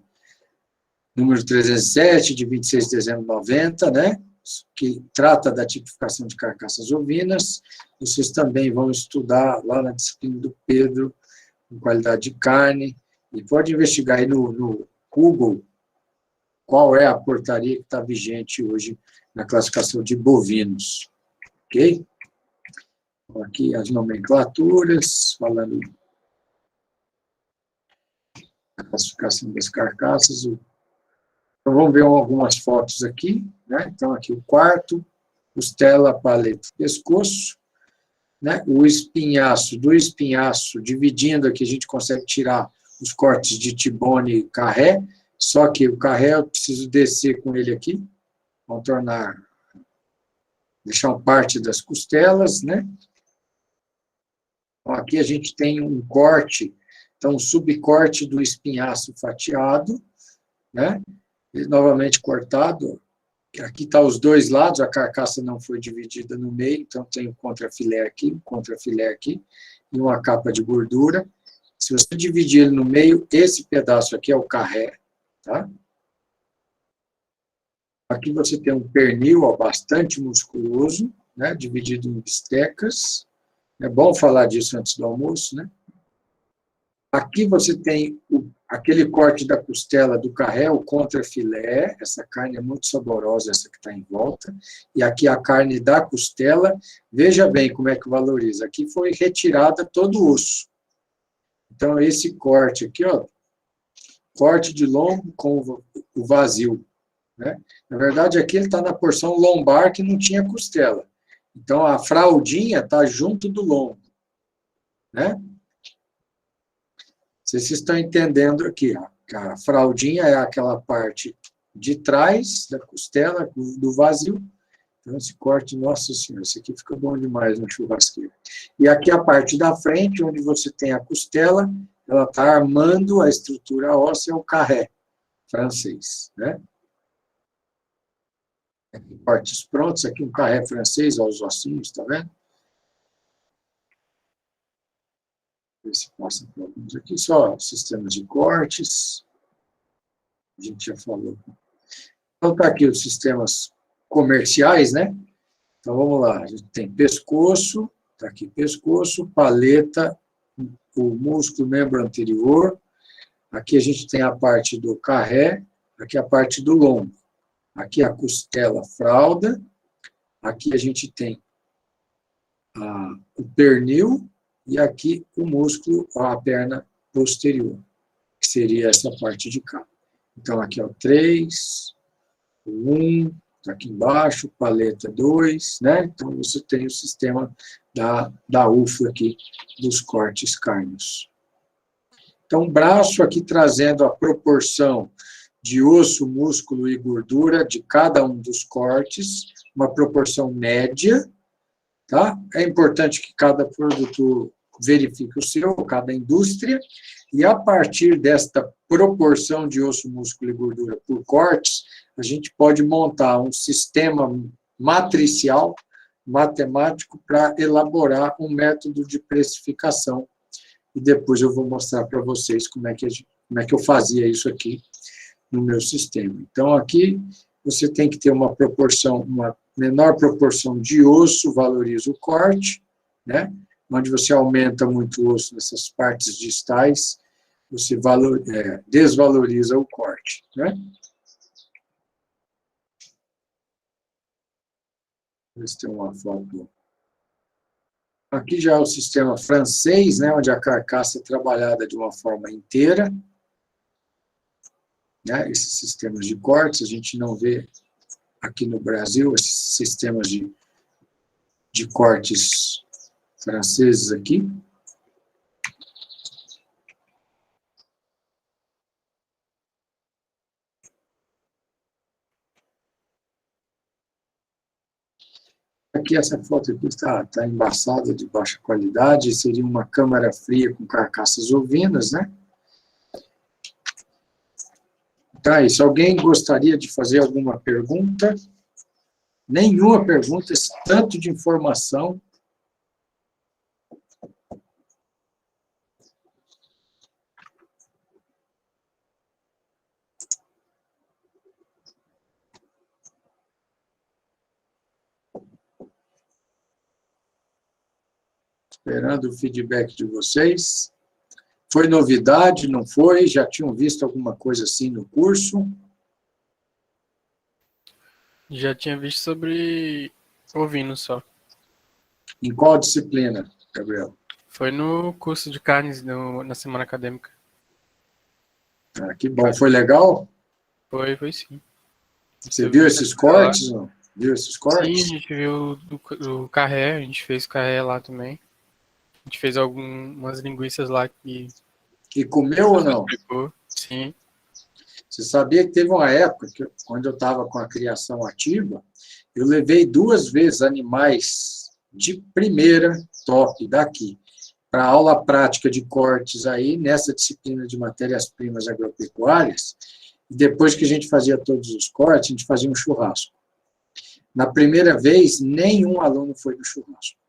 número 307, de 26 de dezembro de 90, né? Que trata da tipificação de carcaças ovinas. Vocês também vão estudar lá na disciplina do Pedro, em qualidade de carne, e pode investigar aí no Google qual é a portaria que está vigente hoje na classificação de bovinos. Ok? Então, aqui as nomenclaturas, falando da classificação das carcaças. Então, vamos ver algumas fotos aqui, né? Então, aqui o quarto, costela, paleta, pescoço, né? O espinhaço, do espinhaço, dividindo aqui, a gente consegue tirar os cortes de tibone e carré, só que o carré eu preciso descer com ele aqui, contornar, deixar uma parte das costelas, né? Então, aqui a gente tem um corte, então, um subcorte do espinhaço fatiado, né? E, novamente cortado. Aqui está os dois lados, a carcaça não foi dividida no meio, então tem um contrafilé aqui, e uma capa de gordura. Se você dividir ele no meio, esse pedaço aqui é o carré, tá? Aqui você tem um pernil, ó, bastante musculoso, né, dividido em bistecas. É bom falar disso antes do almoço, né? Aqui você tem aquele corte da costela do carré, o contrafilé, essa carne é muito saborosa, essa que está em volta, e aqui a carne da costela, veja bem como é que valoriza, aqui foi retirada todo o osso. Então, esse corte aqui, ó, corte de lombo com o vazio, né? Na verdade, aqui ele está na porção lombar que não tinha costela. Então, a fraldinha está junto do lombo, né? Vocês estão entendendo aqui, ó, que a fraldinha é aquela parte de trás da costela, do vazio. Então, esse corte, nossa senhora, esse aqui fica bom demais no churrasqueiro. E aqui a parte da frente, onde você tem a costela, ela está armando a estrutura óssea, o carré francês, né? Aqui, cortes prontos, aqui um carré francês, ó, os ossinhos, tá vendo? Ver se passa por alguns aqui, só sistemas de cortes, a gente já falou. Então, está aqui os sistemas comerciais, né? Então, vamos lá, a gente tem pescoço, está aqui pescoço, paleta, o músculo, membro anterior, aqui a gente tem a parte do carré, aqui a parte do lombo, aqui a costela, fralda, aqui a gente tem o pernil, e aqui o músculo, a perna posterior, que seria essa parte de cá. Então, aqui é o 3, o 1, está aqui embaixo, paleta 2, né? Então, você tem o sistema da UFO aqui, dos cortes cárneos. Então, braço aqui trazendo a proporção de osso, músculo e gordura de cada um dos cortes, uma proporção média, tá? É importante que cada produtor verifique o seu, cada indústria, e a partir desta proporção de osso, músculo e gordura por cortes, a gente pode montar um sistema matricial, matemático, para elaborar um método de precificação. E depois eu vou mostrar para vocês como é que eu fazia isso aqui no meu sistema. Então, aqui você tem que ter uma proporção, uma menor proporção de osso, valoriza o corte, né? Onde você aumenta muito o osso nessas partes distais, você desvaloriza o corte, né? Vamos ter uma foto. Aqui já é o sistema francês, né, onde a carcaça é trabalhada de uma forma inteira, né? Esses sistemas de cortes, a gente não vê aqui no Brasil, esses sistemas de cortes franceses aqui. Aqui essa foto aqui está embaçada, de baixa qualidade, seria uma câmara fria com carcaças ovinas, né? Tá, e se alguém gostaria de fazer alguma pergunta? Nenhuma pergunta, esse tanto de informação. Esperando o feedback de vocês. Foi novidade, não foi? Já tinham visto alguma coisa assim no curso? Já tinha visto sobre ovino só. Em qual disciplina, Gabriel? Foi no curso de carnes na semana acadêmica. Ah, que bom. Foi legal? Foi sim. Você viu esses cortes? Não? Viu esses Sim, a cortes? gente viu o carré, a gente fez carré lá também. A gente fez algumas linguiças lá que E comeu ou não? explicou. Sim. Você sabia que teve uma época, quando eu estava com a criação ativa, eu levei 2 vezes animais de primeira, top, daqui, para aula prática de cortes aí, nessa disciplina de matérias-primas agropecuárias, e depois que a gente fazia todos os cortes, a gente fazia um churrasco. Na primeira vez, nenhum aluno foi no churrasco.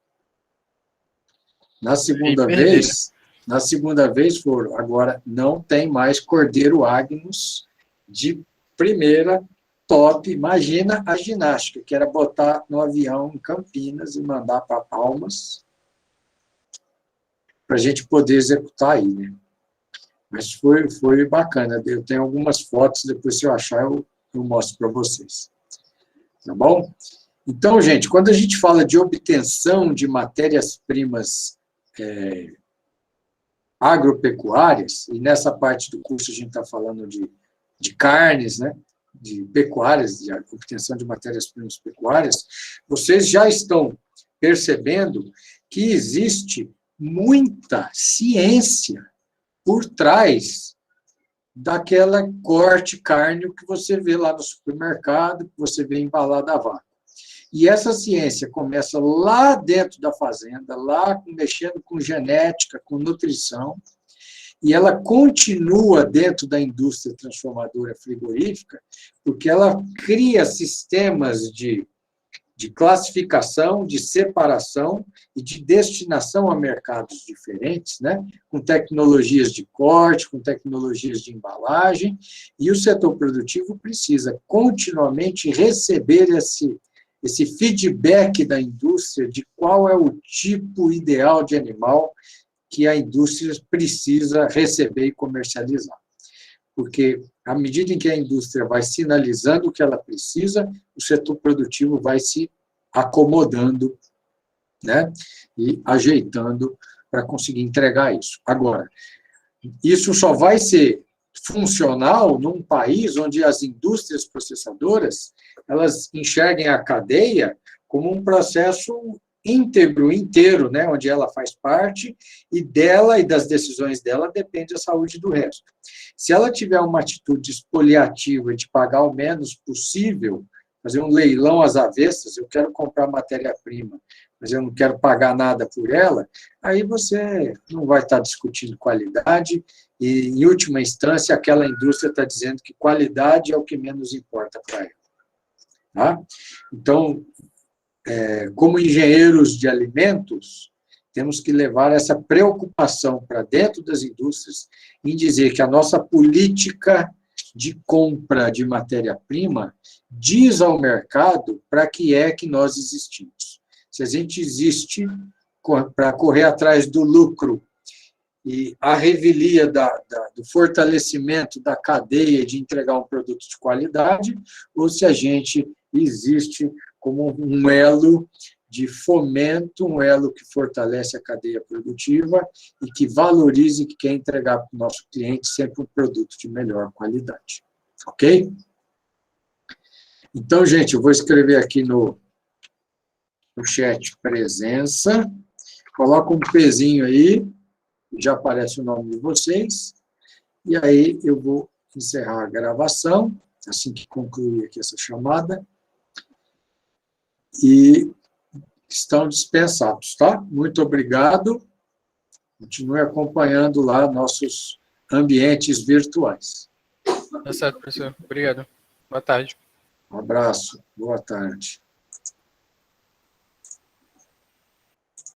Na segunda vez foram. Agora, não tem mais Cordeiro Agnus de primeira, top. Imagina a ginástica, que era botar no avião em Campinas e mandar para Palmas, para a gente poder executar aí, né? Mas foi bacana. Eu tenho algumas fotos, depois, se eu achar, eu mostro para vocês. Tá bom? Então, gente, quando a gente fala de obtenção de matérias-primas agropecuárias, e nessa parte do curso a gente está falando de carnes, né, de pecuárias, de obtenção de matérias-primas pecuárias, vocês já estão percebendo que existe muita ciência por trás daquela corte carne que você vê lá no supermercado, que você vê embalado a vácuo. E essa ciência começa lá dentro da fazenda, lá mexendo com genética, com nutrição, e ela continua dentro da indústria transformadora frigorífica, porque ela cria sistemas de classificação, de separação e de destinação a mercados diferentes, né? Com tecnologias de corte, com tecnologias de embalagem, e o setor produtivo precisa continuamente receber esse feedback da indústria de qual é o tipo ideal de animal que a indústria precisa receber e comercializar. Porque, à medida em que a indústria vai sinalizando o que ela precisa, o setor produtivo vai se acomodando, né, e ajeitando para conseguir entregar isso. Agora, isso só vai ser funcional num país onde as indústrias processadoras elas enxerguem a cadeia como um processo íntegro, inteiro, né, onde ela faz parte e dela e das decisões dela depende a saúde do resto. Se ela tiver uma atitude expoliativa de pagar o menos possível, fazer um leilão às avessas, eu quero comprar matéria-prima, mas eu não quero pagar nada por ela, aí você não vai estar discutindo qualidade e, em última instância, aquela indústria está dizendo que qualidade é o que menos importa para ela. Tá? Então, como engenheiros de alimentos, temos que levar essa preocupação para dentro das indústrias em dizer que a nossa política de compra de matéria-prima diz ao mercado para que é que nós existimos. Se a gente existe para correr atrás do lucro e a revelia do fortalecimento da cadeia de entregar um produto de qualidade, ou se a gente existe como um elo de fomento, um elo que fortalece a cadeia produtiva e que valorize e que quer entregar para o nosso cliente sempre um produto de melhor qualidade. Ok? Então, gente, eu vou escrever aqui no chat presença, coloca um pezinho aí, já aparece o nome de vocês, e aí eu vou encerrar a gravação, assim que concluir aqui essa chamada, e estão dispensados, tá? Muito obrigado. Continue acompanhando lá nossos ambientes virtuais. Tá certo, professor. Obrigado. Boa tarde. Um abraço. Boa tarde.